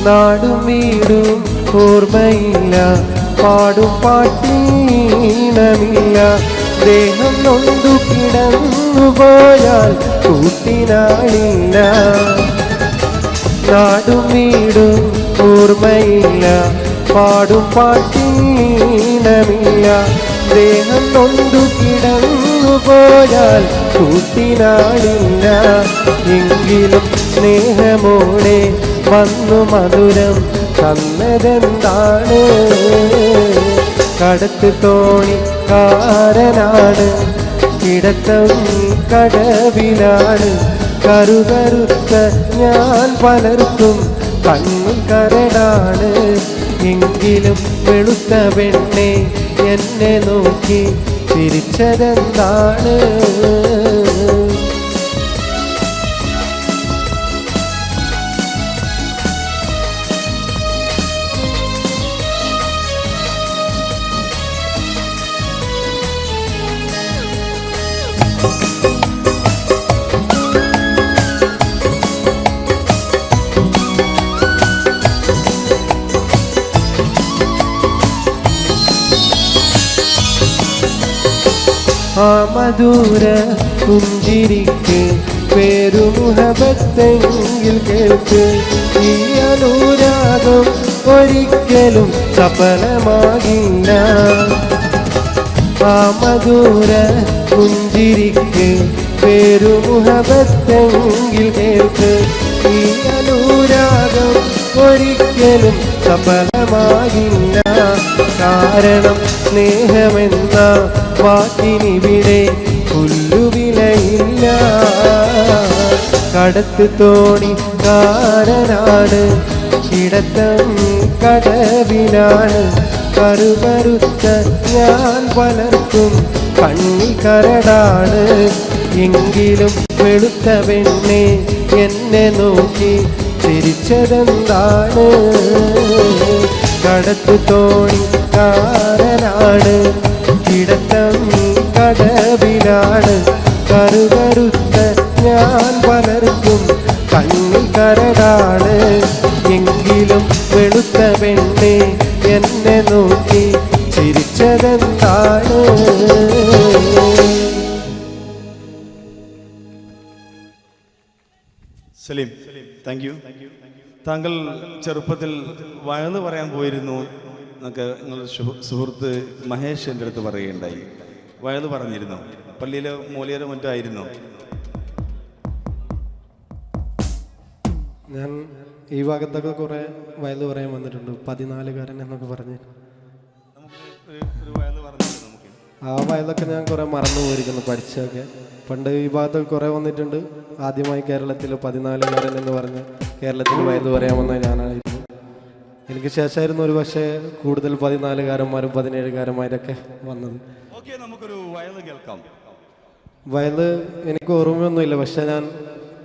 നാടും വീടും ഓർമ്മയില്ല, പാടും പാട്ടീണമില്ല. ദേഹം നൊന്തു കിടന്നു പോയാൽ കൂട്ടിനാളില്ല. നാടും വീടും ഓർമ്മയില്ല, പാടും പാട്ടീണമില്ല. ദേഹം നൊന്തു കിടന്നു പോയാൽ കൂട്ടിനാളില്ല. എങ്കിലും സ്നേഹമോടെ വന്നു മധുരം തന്നതെന്താണ്? കടത്ത് തോണിക്കാരനാണ്, കിടത്തം കടവിലാണ്. കറുകറുത്ത ഞാൻ പലർക്കും കണ്ണിൽ കരടാണ്. എങ്കിലും വെളുത്ത പെണ്ണെ എന്നെ നോക്കി ചിരിച്ചതെന്താണ്? ആ മധുര പുഞ്ചിരിക്ക് പേരുമുഹബത്തെങ്കിൽ കേൾക്ക്. ഈ അനുരാഗം ഒരിക്കലും സഫലമാകില്ല. ആ മധുര പുഞ്ചിരിക്ക് പേരുമുഹബത്തെങ്കിൽ കേൾക്ക്. ഈ അനുരാഗം ഒരിക്കലും സഫലമാകില്ല. കാരണം സ്നേഹമെന്ന വാക്കിനിവിടെ പുല്ലുവിലയില്ല. കടത്ത് തോണിക്കാരനാണ്, കിടത്തം കടവിലാണ്. കറുകറുത്ത ഞാൻ പലർക്കും കണ്ണിൽ കരടാണ്. എങ്കിലും വെളുത്ത പെണ്ണെ എന്നെ നോക്കി ചിരിച്ചതെന്താണ്? കടത്തു തോണിക്കാരനാണ്, കിടത്തം കടവിലാണ്. കറുകറുത്ത ഞാൻ പലർക്കും കണ്ണിൽ കരടാണ്. എങ്കിലും വെളുത്ത പെണ്ണെ എന്നെ നോക്കി ചിരിച്ചതെന്താണ്? Saleem, thank you. താങ്കൾ ചെറുപ്പത്തിൽ വയന്ന് പറയാൻ പോയിരുന്നു എന്നൊക്കെ നിങ്ങളുടെ സുഹൃത്ത് മഹേഷ് എൻ്റെ അടുത്ത് പറയുകയുണ്ടായി. വയന്ന് പറഞ്ഞിരുന്നു? പള്ളിയിലെ മൂലിയരോ മറ്റോ ആയിരുന്നു? ഞാൻ ഈ ഭാഗത്തൊക്കെ കുറേ വയല് പറയാൻ വന്നിട്ടുണ്ട്. 14കാരൻ എന്നൊക്കെ പറഞ്ഞ് ഒരു വയന്ന് പറഞ്ഞിരുന്നു നമുക്ക്. ആ വയലൊക്കെ ഞാൻ കുറേ മറന്നു പോയിരിക്കുന്നു പഠിച്ചൊക്കെ. പണ്ട് ഈ ഭാഗത്തൊക്കെ കുറേ വന്നിട്ടുണ്ട്. ആദ്യമായി കേരളത്തിൽ 14കാരൻ എന്ന് പറഞ്ഞ് കേരളത്തിൽ വയല് പറയാൻ വന്ന ഞാനായിരുന്നു. എനിക്ക് ശേഷമായിരുന്നു ഒരു പക്ഷേ കൂടുതൽ 14കാരന്മാരും 17കാരന്മാരൊക്കെ വന്നത്. നമുക്കൊരു വയല് കേൾക്കാം. വയല് എനിക്ക് ഓർമ്മയൊന്നുമില്ല. പക്ഷെ ഞാൻ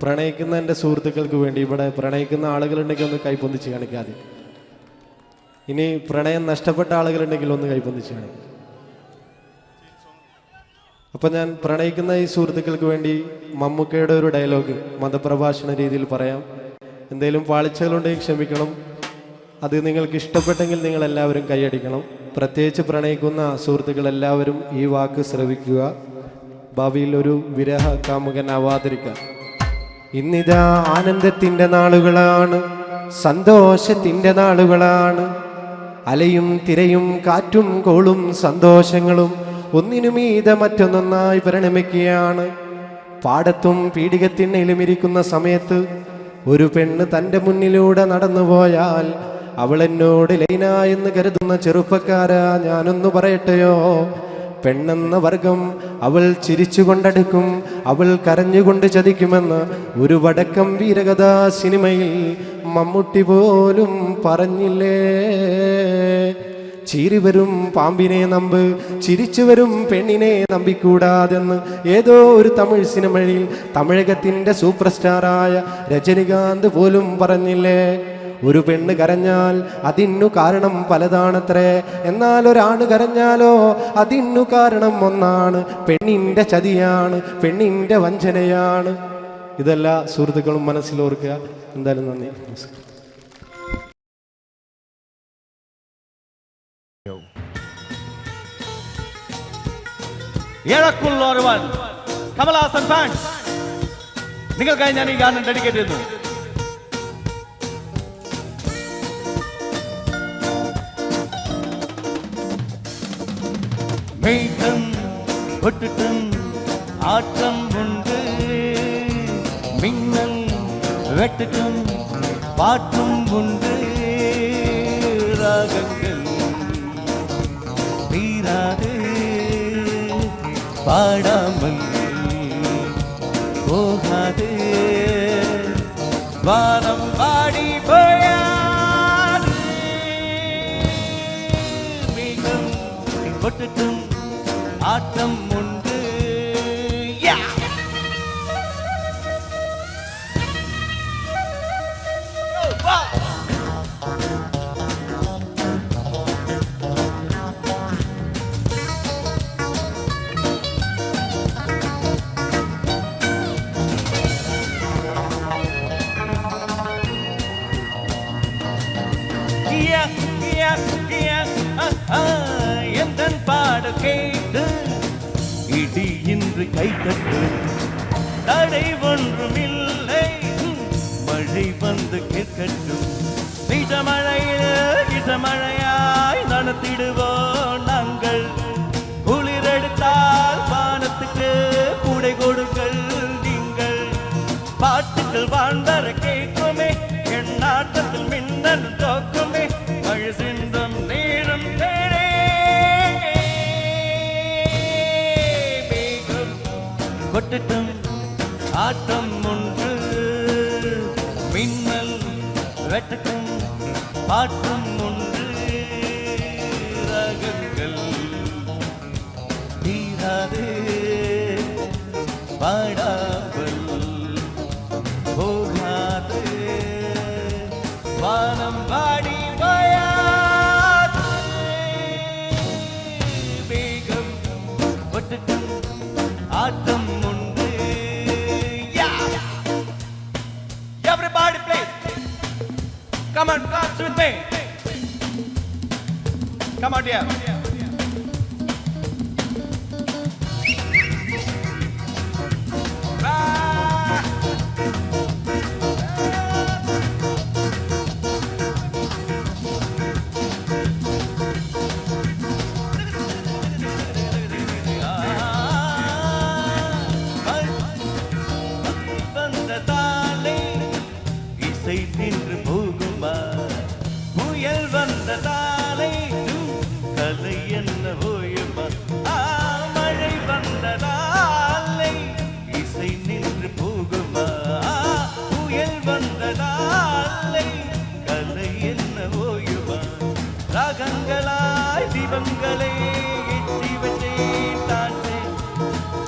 പ്രണയിക്കുന്ന എൻ്റെ സുഹൃത്തുക്കൾക്ക് വേണ്ടി, ഇവിടെ പ്രണയിക്കുന്ന ആളുകളുണ്ടെങ്കിൽ ഒന്ന് കൈപ്പൊന്നിച്ച് കാണിക്കാതെ. ഇനി പ്രണയം നഷ്ടപ്പെട്ട ആളുകളുണ്ടെങ്കിൽ ഒന്ന് കൈപ്പൊന്നിച്ച് കാണിക്കും. അപ്പം ഞാൻ പ്രണയിക്കുന്ന ഈ സുഹൃത്തുക്കൾക്ക് വേണ്ടി മമ്മൂക്കയുടെ ഒരു ഡയലോഗ് മതപ്രഭാഷണ രീതിയിൽ പറയാം. എന്തെങ്കിലും പാളിച്ചകളുണ്ടെങ്കിൽ ക്ഷമിക്കണം. അത് നിങ്ങൾക്ക് ഇഷ്ടപ്പെട്ടെങ്കിൽ നിങ്ങളെല്ലാവരും കൈയടിക്കണം. പ്രത്യേകിച്ച് പ്രണയിക്കുന്ന സുഹൃത്തുക്കളെല്ലാവരും ഈ വാക്ക് ശ്രവിക്കുക. ഭാവിയിൽ ഒരു വിരഹ കാമുകനാവാതിരിക്കുക. ഇന്നിതാ ആനന്ദത്തിൻ്റെ നാളുകളാണ്, സന്തോഷത്തിൻ്റെ നാളുകളാണ്. അലയും തിരയും കാറ്റും കോളും സന്തോഷങ്ങളും ഒന്നിനുമീത മറ്റൊന്നൊന്നായി പരിണമിക്കുകയാണ്. പാടത്തും പീഡികത്തിണ്ണയിലും ഇരിക്കുന്ന സമയത്ത് ഒരു പെണ്ണ് തൻ്റെ മുന്നിലൂടെ നടന്നുപോയാൽ അവൾ എന്നോട് ലൈന എന്ന് കരുതുന്ന ചെറുപ്പക്കാരാ, ഞാനൊന്നു പറയട്ടെയോ? പെണ്ണെന്ന വർഗം അവൾ ചിരിച്ചുകൊണ്ടടുക്കും, അവൾ കരഞ്ഞുകൊണ്ട് ചതിക്കുമെന്ന് ഒരു വടക്കം വീരകഥാ സിനിമയിൽ മമ്മൂട്ടി പോലും പറഞ്ഞില്ലേ? ചീറി വരും പാമ്പിനെ നമ്പ്, ചിരിച്ചു വരും പെണ്ണിനെ നമ്പിക്കൂടാതെന്ന് ഏതോ ഒരു തമിഴ് സിനിമയിൽ തമിഴകത്തിൻ്റെ സൂപ്പർ സ്റ്റാറായ രജനികാന്ത് പോലും പറഞ്ഞില്ലേ? ഒരു പെണ്ണ് കരഞ്ഞാൽ അതിനു കാരണം പലതാണത്രേ, എന്നാൽ ഒരാണ് കരഞ്ഞാലോ അതിനു കാരണം ഒന്നാണ്. പെണ്ണിൻ്റെ ചതിയാണ്, പെണ്ണിൻ്റെ വഞ്ചനയാണ്. ഇതെല്ലാ സുഹൃത്തുക്കളും മനസ്സിലോർക്കുക. എന്തായാലും നന്ദി, നമസ്കാരം. കമലഹാസൻ ഫാൻസ്, നിങ്ങൾക്കായി ഞാൻ ഈ ഗാനം ഡെഡിക്കേറ്റ് ചെയ്യുന്നു. മേഘം കൊട്ടിട്ടും ആട്ടം ഉണ്ട്, മിന്നൽ വെട്ടിട്ടും പാട്ടും ഉണ്ട്. രാഗങ്ങൾ തീരാതെ പാടാமல் போகாது, வானம் பாடி போயாது. மேகம் கொட்டட்டும் ஆட்டம் உண்டு. எந்தன் பாட கேட்டு இடி இன்று கைத்தட்டும் தடை ஒன்றுமில்லை மழை வந்து கேட்கட்டும் இசமழையாய் நடத்திடுவோம் நாங்கள் குளிரெடுத்தால் வானத்துக்கு கூடை கொடுங்கள் நீங்கள் பாட்டுகள் வாழ்ந்தர கேட்குமே என் நாட்டத்தில் மின்னல் தோக்குமே மழை சிந்தும் நீரும் தேரே மேகம் கொட்டட்டும் ஆட்டம் ஒன்று மின்னல் வெட்டட்டும் பாட்டும் ஒன்று ரகங்கள் தீராது பாடாமல் போகாது வானம் வாடி வாயாது வேகம் கொட்டட்டும் ஆட்டம் உண்டு. Everybody please come on, dance with me. Come on, dear. இசை நின்று போகுமா புயல் வந்ததாலே கலை என்ன ஓயுமா மழை வந்ததாலே இசை நின்று போகுமா புயல் வந்ததாலே கலை என்ன ஓயுமா ராகங்களாய் தீபங்களே எட்டி வச்சேன் தாண்டே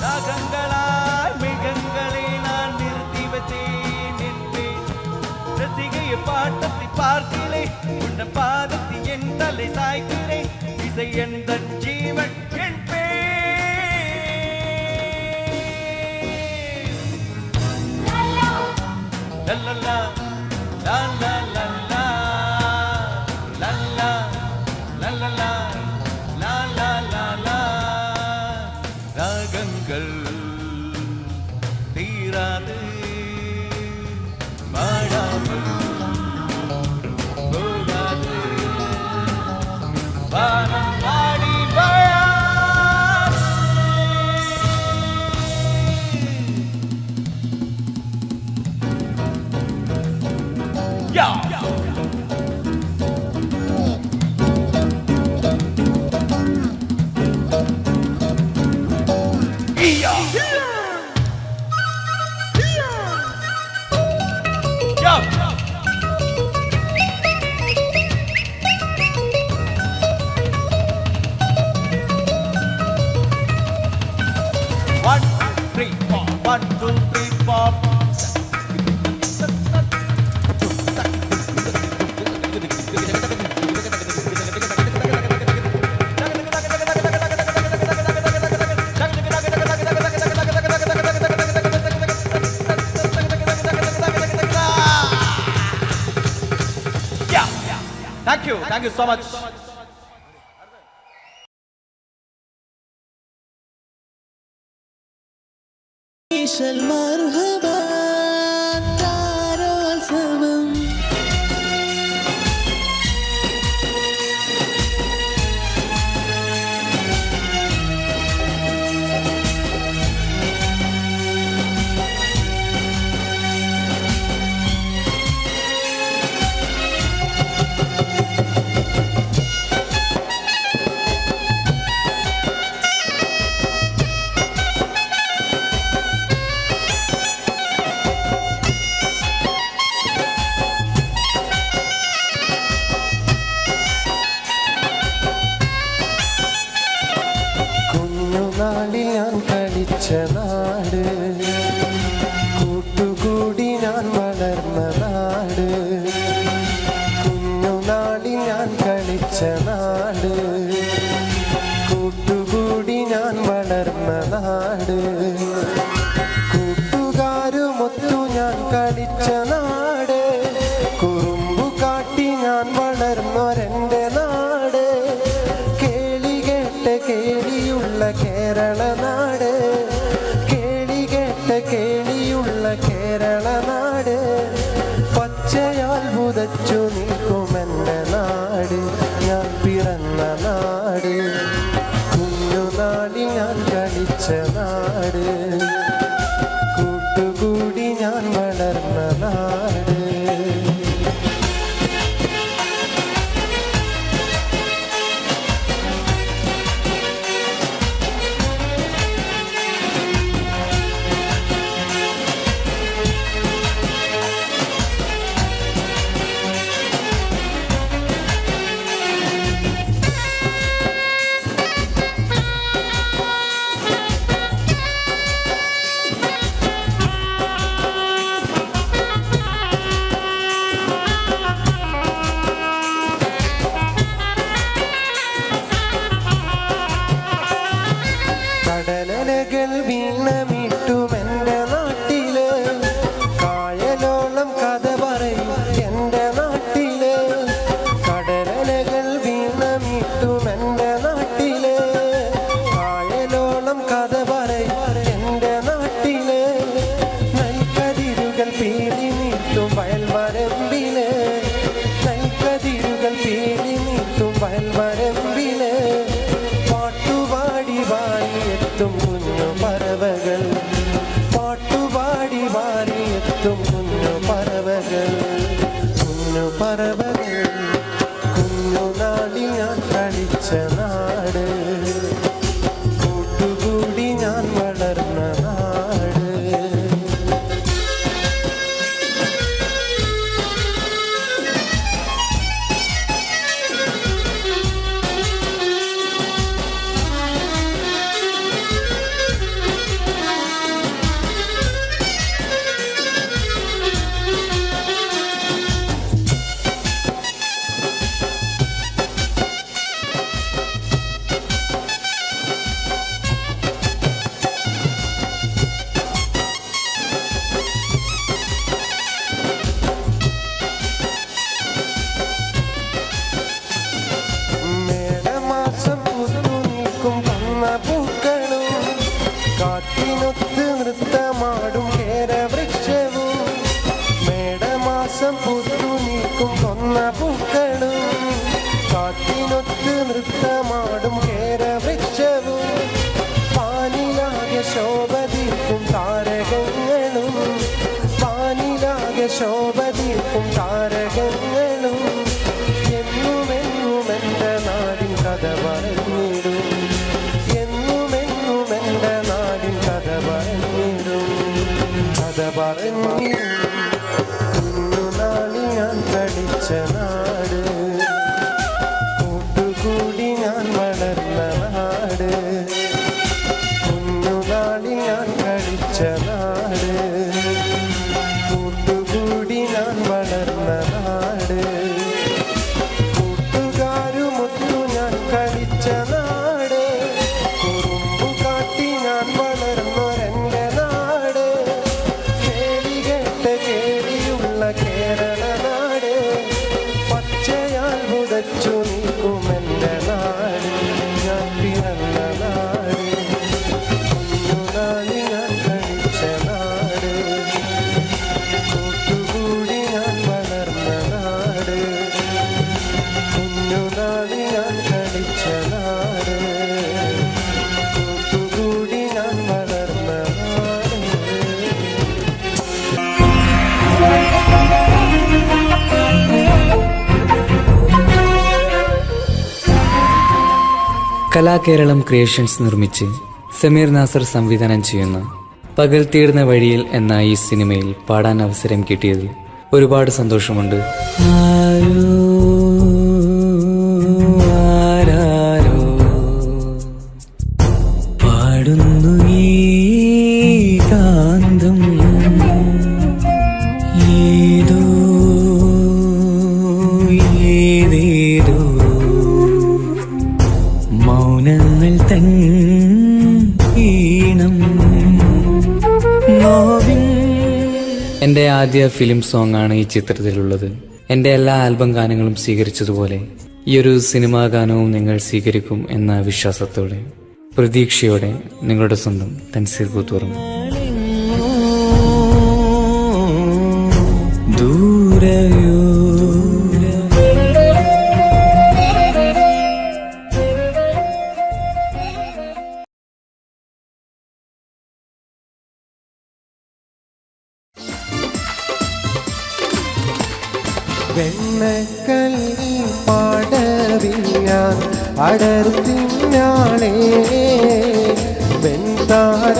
ராகங்களாய் மிகங்களே நான் நிறுத்தி வச்சேன் நிற்பேன் ரசிகைய பாட்டத்தை பார்க்கிறே உன்ன பாதத்தை என் தலை சாய்க்கிறே இசை எந்த ஜீவன் என் பேர் லல்லா லா லா லா லா லல்லா லல்லா லா லா லா லா ராகங்கள் தீராது பாடாமல் போகாது வானம் வாடி வாயாது. Yeah. One, two, three, four. 1, 2, 3, 4. Thank you so much. مرحبا تعالوا سمم നാട് കൂട്ടുകൂടി ഞാൻ വളർന്ന നാട് കുഞ്ഞുനാളിൽ ഞാൻ കളിച്ച നാട് കൂട്ടുകൂടി ഞാൻ വളർന്ന നാട് കൂട്ടുകാരുമൊത്തു ഞാൻ കളിച്ച നാട് കുറുമ്പു കാട്ടി ഞാൻ വളർന്നൊരെൻ്റെ നാട് കേളി കേട്ട കേളിയുള്ള കേരള നാട് നാട്, കൂട്ടുകൂടി ഞാൻ വളർന്ന നാട്. കടലലകൾ വീണമിട്ടും എൻ്റെ നാട്ടില്, കായലോളം കഥ പറയും എൻ്റെ നാട്ടില്. കടലലകൾ വീണമിട്ടും എൻ്റെ നാട്ടില്, കായലോളം കഥ പറയും എൻ്റെ നാട്ടില്. നെൽക്കതിരുകൾ പീലി നീട്ടും വയൽവരമ്പില്, നെൽക്കതിരുകൾ പീലി നീട്ടും വയൽവരമ്പില്. പാട്ടുപാടി വാരിയെത്തും കുഞ്ഞു പറവകൾ, പാട്ടുപാടി വാരിയെത്തും കുഞ്ഞു പറവകൾ, കുഞ്ഞു പറവകൾ. കുഞ്ഞു നാളിൽ ഞാൻ കളിച്ച നാട്, കൂട്ടുകൂടി ഞാൻ വളർന്ന നാട്. മേടമാസം പൂത്തുനിൽക്കും പൂക്കളും, കാറ്റിനൊത്ത് നൃത്തമാടും കേരവൃക്ഷവും. മേടമാസം പൂത്തുനിൽക്കും പൂക്കളും, കാറ്റിനൊത്ത് നൃത്തമാടും കേരവൃക്ഷവും. പാനിലാകെ ശോഭതീർക്കും താരകങ്ങളും, പാനിലാകെ ശോഭതീർക്കും താരകങ്ങളും. എന്നുമെന്നും എൻ്റെ നാടിൻ കഥ പറഞ്ഞിടും, എന്നുമെന്നും എൻ്റെ നാടിൻ കഥ പറഞ്ഞിടും, കഥ പറഞ്ഞിടും. കുഞ്ഞുനാളിൽ ഞാൻ കളിച്ച നാട്, കൂട്ടുകൂടി ഞാൻ വളർന്ന നാട്. കുഞ്ഞുനാളിൽ ഞാൻ കളിച്ച നാട്, കൂട്ടുകൂടി ഞാൻ വളർന്ന നാട്. കൂട്ടുകാരുമൊത്തു ഞാൻ കളിച്ച നാട്, കുറുമ്പു കാട്ടി ഞാൻ വളർന്നൊരെൻ്റെ നാട്. കേളി കേട്ട കേളിയുള്ള കേരള നാട്, പച്ചയാൽ മുതച്ചു നീക്കും എൻ്റെ നാട്, ഞാൻ പിറന്ന നാട്. കുഞ്ഞുനാളിൽ ഞാൻ കളിച്ച നാട്, കൂട്ടുകൂടി ഞാൻ വളർന്ന നാട്. കുഞ്ഞുനാളിൽ ഞാൻ കളിച്ച നാട്, കൂട്ടുകൂടി ഞാൻ വളർന്ന നാട്. കലാകേരളം ക്രിയേഷൻസ് നിർമ്മിച്ച് സമീർ നാസർ സംവിധാനം ചെയ്യുന്ന പകൽ തീർന്ന വഴിയിൽ എന്ന ഈ സിനിമയിൽ പാടാൻ അവസരം കിട്ടിയതിൽ ഒരുപാട് സന്തോഷമുണ്ട്. ആരാരോ പാടുന്നു ഈ കാന്തം, ഏതോ ഏതേതോ മൗനങ്ങൾ തൻ ഈണം. എൻ്റെ ആദ്യ ഫിലിം സോങ് ആണ് ഈ ചിത്രത്തിലുള്ളത്. എൻ്റെ എല്ലാ ആൽബം ഗാനങ്ങളും സ്വീകരിച്ചതുപോലെ ഈ ഒരു സിനിമാ ഗാനവും നിങ്ങൾ സ്വീകരിക്കും എന്ന വിശ്വാസത്തോടെ, പ്രതീക്ഷയോടെ നിങ്ങളുടെ സ്വന്തം തൻസീർ കൂത്തുപറമ്പ്. വെണ്ണക്കല്ലി പാടവിൽ ഞാൻ അടർത്തിനാളേ വെൺതാര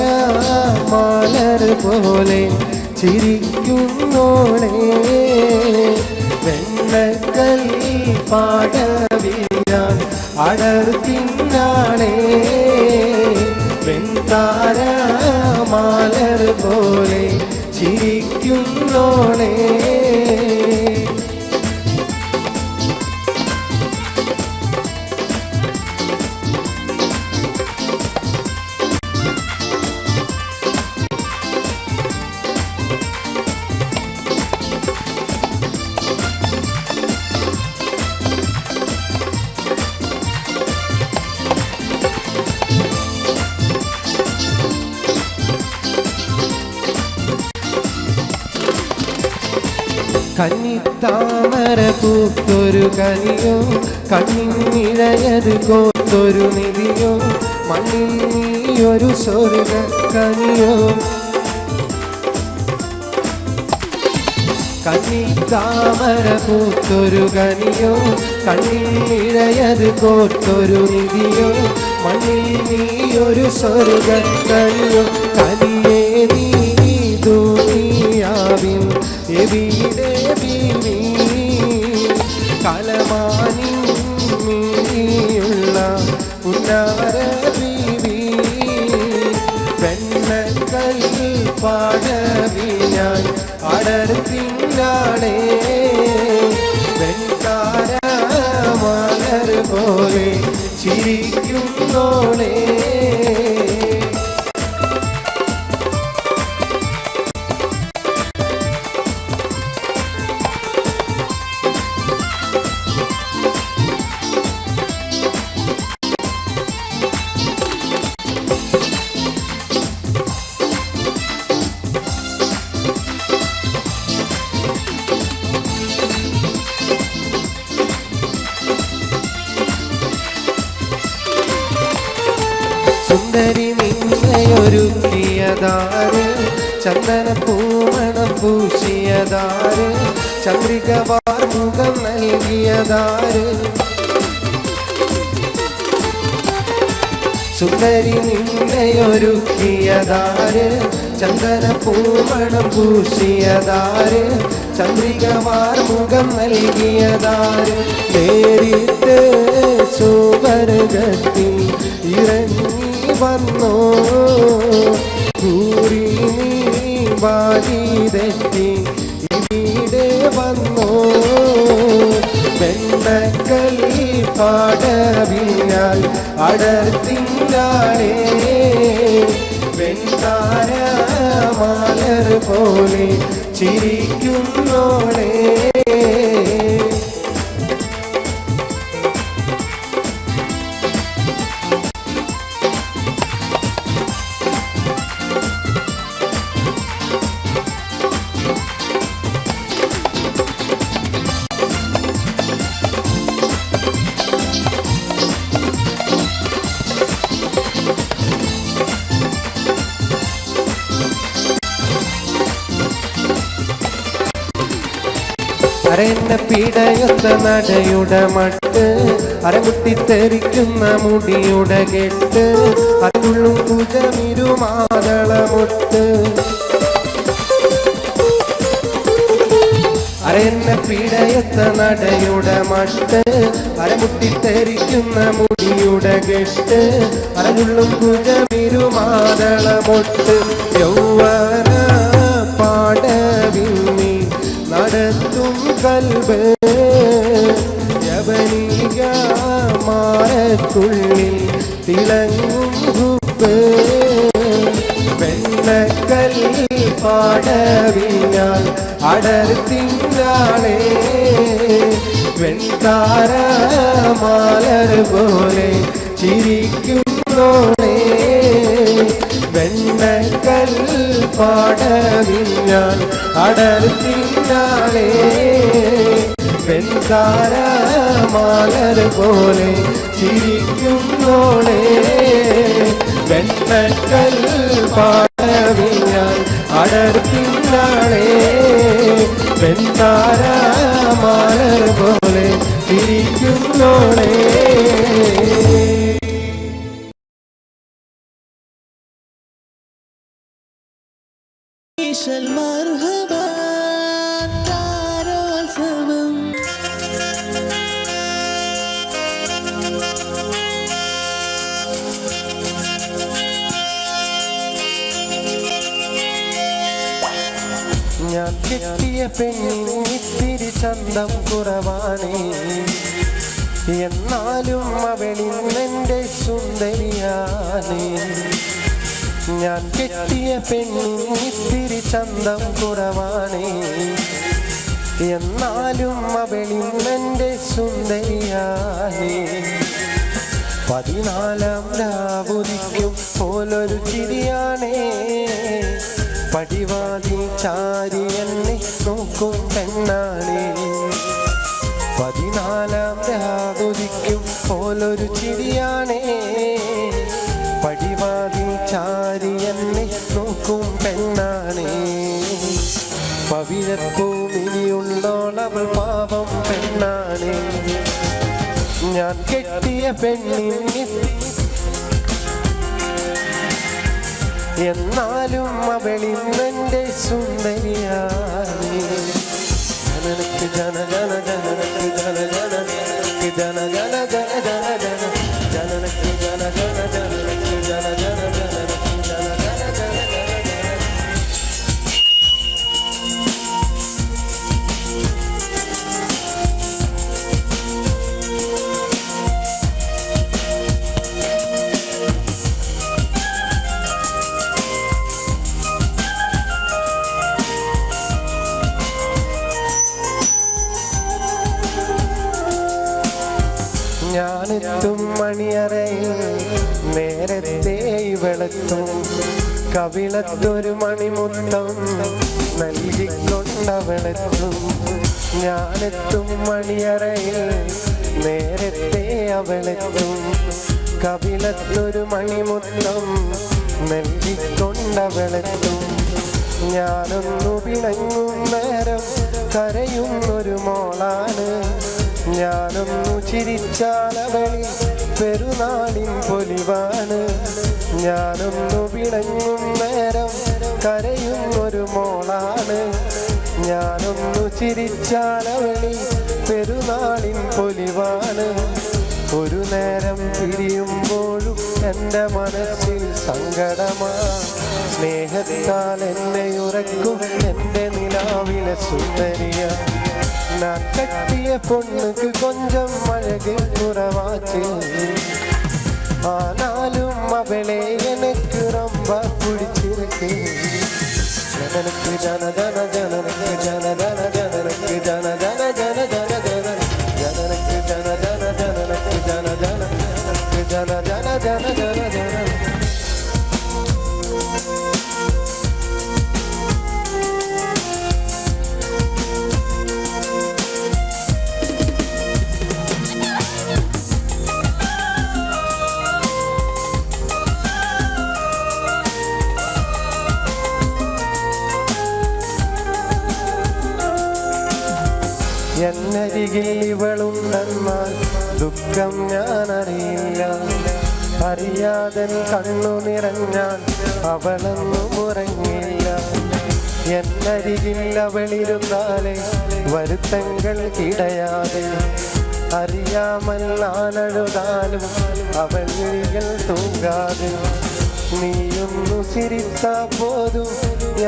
മാലർ പോലെ ചിരിക്കുന്നോളേ വെണ്ണക്കല്ലി പാടവിൽ ഞാൻ അടർത്തിനാളേ വെൺതാര മാലർ പോലെ ചിരിക്കുന്നോളേ കന്നിത്താമര പൂത്തൊരു കനിയോ കണ്ണിനിഴയത് കോത്തൊരു നിധിയോ മണ്ണിൽ നീയൊരു സ്വർഗ കനിയോ കന്നിത്താമര പൂത്തൊരു കനിയോ കണ്ണിനിഴയത് കോത്തൊരു നിധിയോ മണ്ണിൽ നീയൊരു സ്വർഗ കനിയോ കനിയേ നീ ദുനിയാവിൻ എവിടെ ബീവി കലമാനിയുള്ള പുന്നാര ബീവി വെണ്ണക്കല്ലി പാടവി ഞാൻ അടർത്തിനാളേ വെൺതാര മലർ പോലെ ചിരിക്കുന്നോളേ സുന്ദരി നിന്നയൊരുക്കിയതാര് ചന്ദന പൂമണം പൂശിയതാര് ചന്ദ്രികവാർ മുഖം നൽകിയതാര് സുന്ദരി നിന്നയൊരുക്കിയതാര് ചന്ദന പൂമണം പൂശിയതാര് ചന്ദ്രികവാർ മുഖം നൽകിയതാര് നേരിട്ട് സുവർഗത്തിൽ ഇറങ്ങി വന്നോ കൂറി നീ ബാലി തെറ്റി ഇവിടെ വന്നോ വെണ്ണക്കല്ലി പാടവിനാൽ അടർത്തിനാളേ വെൺതാര മാലർ പോലെ ചിരിക്കുന്നോളേ അരന്ന പിടയുന്ന നടയുടെ മട്ട് അരമുട്ടിത്തെറിക്കുന്ന മുടിയുടെ കെട്ട് അതുള്ളും കുജമിരുമാതളമൊട്ട് അരന്ന പിടയുന്ന നടയുടെ മട്ട് അരമുട്ടിത്തെറിക്കുന്ന മുടിയുടെ കെട്ട് അതുള്ളും കുജമിരുമാതളമൊട്ട് യൗവന പാടവിന്നി നടത്തും കൽബ് യവനിക മാറക്കുള്ളിൽ തിളങ്ങും ഹുബ് വെണ്ണക്കല്ലി പാടവിനാൽ അടർത്തിനാളേ വെൺതാര മാലർ പോലെ ചിരിക്കുന്നോളേ വെണ്ണക്കല്ലി പാടവിൽ ഞാൻ അടർത്തിനാളേ വെൺതാര മാലർ പോലെ ചിരിക്കുന്നോളേ വെണ്ണക്കല്ലി പാടവിൽ ഞാൻ അടർത്തിനാളേ വെൺതാര മാലർ ഞാൻ കെട്ടിയ പെണ്ണിന് ഇത്തിരി ചന്തം കുറവാണ്, എന്നാലും അവളിന്നെൻ്റെ സുന്ദരിയാണ്. ഞാൻ കെട്ടിയ പെണ്ണിന് ഇത്തിരി ചന്തം കുറവാണ്, എന്നാലും അവളിന്നെൻ്റെ സുന്ദരിയാണ്. 14-ാം രാവുദിക്കും പോലൊരു ചിരിയാണേ, പടിവാതിൽ ചാരി എന്നെ നോക്കും പെണ്ണാണേ. 14-ാം രാവുദിക്കും പോലൊരു ചിരിയാണേ, പടിവാതിൽ ചാരി എന്നെ നോക്കും പെണ്ണാണേ. പവിഴപ്പൂമിനിയുള്ളോളവൾ പാവം പെണ്ണാണേ. ഞാൻ കെട്ടിയ പെണ്ണിന് എന്നാലും അവളിന്നെൻ്റെ സുന്ദരിയാണ്. ജനനക്ക് ജന ജന ജനനക്ക് ജന ജന ജന ജന ജന ജന ജന ജനനക്ക് ജന ജന ജനനക്ക് ജന ജന ജനനക്ക് ജന ജന ജന ജന. ഞാനെത്തും മണിയറയിൽ നേരത്തെ ഇവളെത്തും, കവിളത്തൊരു മണിമുത്തം നൽകിക്കൊണ്ടവളെത്തും. ഞാനെത്തും മണിയറയിൽ നേരത്തെ അവളെത്തും, കവിളത്തൊരു മണിമുത്തം നൽകിക്കൊണ്ടവളെത്തും. ഞാനൊന്നു പിണങ്ങും നേരം കരയുന്നൊരു മോളാണ്, ഞാനൊന്നു ചിരിച്ചാലവളിൽ പെരുന്നാളിൻ പൊലിവാണ്. ഞാനൊന്നു പിണങ്ങും നേരം കരയുന്നൊരു മോളാണ്, ഞാനൊന്നു ചിരിച്ചാലവളിൽ പെരുന്നാളിൻ പൊലിവാണ്. ഒരു നേരം പിരിയുമ്പോഴും എൻ്റെ മനസ്സിൽ സങ്കടമാ, സ്നേഹത്താൽ എന്നെ ഉറക്കും എൻ്റെ നിലാവിലെ സുന്ദരിയ. நான் கட்டிய பொண்ணுக்கு கொஞ்சம் அழகு குறைவாச்சு, ஆனாலும் அவளே எனக்கு ரொம்ப பிடிச்சிருக்கு. ஜனனுக்கு ஜன ஜன ஜனனுக்கு ஜன ஜன ஜனனுக்கு ஜன ஜன ஜன ஜன ஜன ஜனனுக்கு ஜன ஜன ஜனனுக்கு ஜன ஜன ஜன ஜன ஜன ஜன ஜன. എന്നരികിൽ ഇവളുണ്ടെന്നാൽ ദുഃഖം ഞാനറിയില്ല, അറിയാതെ കണ്ണു നിറഞ്ഞാൽ അവളൊന്നും ഉറങ്ങില്ല. എന്നരികിൽ അവളിരുന്നാലേ വരുത്തങ്ങൾ കിടയാതെ, അറിയാമൽ നാനഴുതാലും അവൾ വിളികൾ തൂങ്ങാതെ. നീയൊന്നു ചിരിത്താ പോതും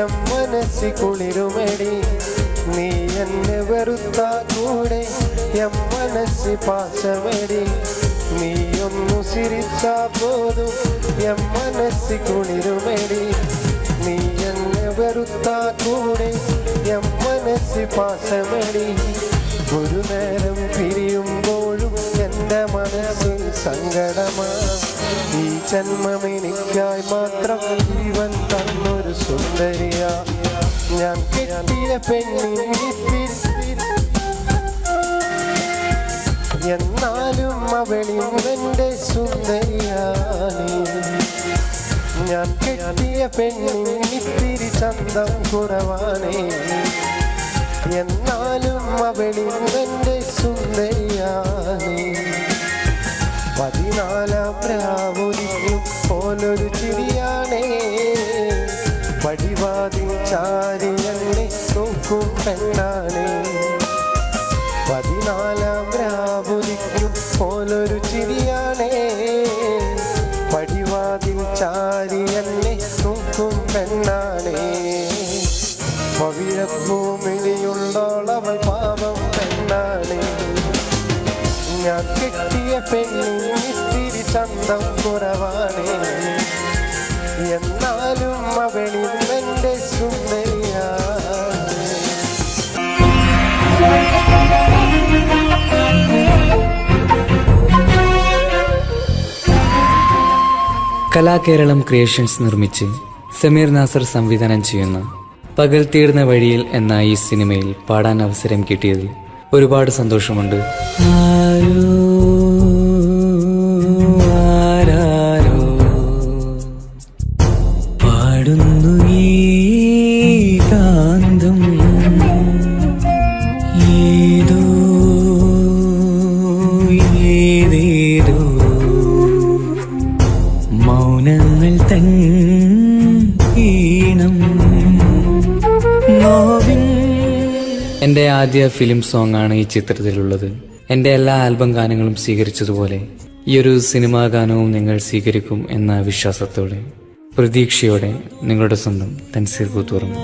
എൻ മനസ്സി കുളിരുമെടി, നീ എന്നെ വെറുത്താ കൂടെ എൻ മനസ്സി പാശമെടി. നീയൊന്നു ചിരിച്ചാ പോതും എൻ മനസ്സി കുളിരുമെടി, നീ എന്നെ വെറുത്താ കൂടെ എൻ മനസ്സി പാശമെടി. ഒരു നേരം പിരിയുമ്പോഴും എൻ്റെ മനസ്സിൽ സങ്കടമാ, ഈ ജന്മം എനിക്കായി മാത്രം ജീവൻ തന്നൊരു സുന്ദരിയ. ഞാൻ കെട്ടിയ പെണ്ണിന് എന്നാലും അവളിന്നെൻ്റെ സുന്ദരിയാണ്. ഞാൻ കെട്ടിയ പെണ്ണിന് ഇത്തിരി ചന്തം കുറവാണ്, എന്നാലും അവളിന്നെൻ്റെ സുന്ദരിയാണ്. 14-ാം രാവുദിക്കും പോലൊരു ചിരിയാണേ, പടിവാതിൽ ചാരി എന്നെ നോക്കും പെണ്ണാണേ 14-ാം രാവുദിക്കും പോലൊരു ചിരിയാണേ പടിവാതിൽ ചാരി എന്നെ നോക്കും പെണ്ണാണേ പവിഴപ്പൂമിഴിയുള്ളോളവൾ പാവം പെണ്ണാണേ ഞാൻ കെട്ടിയ പെണ്ണിന് ഇത്തിരി ചന്തം കുറവാണേ എന്നാലും അവളിൽ എൻ്റെ സുന്ദരിയാണ് കലാകേരളം ക്രിയേഷൻസ് നിർമ്മിച്ച് സമീർ നാസർ സംവിധാനം ചെയ്യുന്ന പകൽ തീർന്ന വഴിയിൽ എന്ന ഈ സിനിമയിൽ പാടാൻ അവസരം കിട്ടിയതിൽ ഒരുപാട് സന്തോഷമുണ്ട്. ആരാരോ പാടുന്നു ഈ കാന്തം ഏതോ ഏതേതോ മൗനങ്ങൾ തൻ ഈണം നോവിൻ. എൻ്റെ ആദ്യ ഫിലിം സോങ് ആണ് ഈ ചിത്രത്തിലുള്ളത്. എൻ്റെ എല്ലാ ആൽബം ഗാനങ്ങളും സ്വീകരിച്ചതുപോലെ ഈ ഒരു സിനിമാ ഗാനവും നിങ്ങൾ സ്വീകരിക്കും എന്ന വിശ്വാസത്തോടെ പ്രതീക്ഷയോടെ നിങ്ങളുടെ സ്വന്തം തൻസീർ കൂത്തുറന്നു.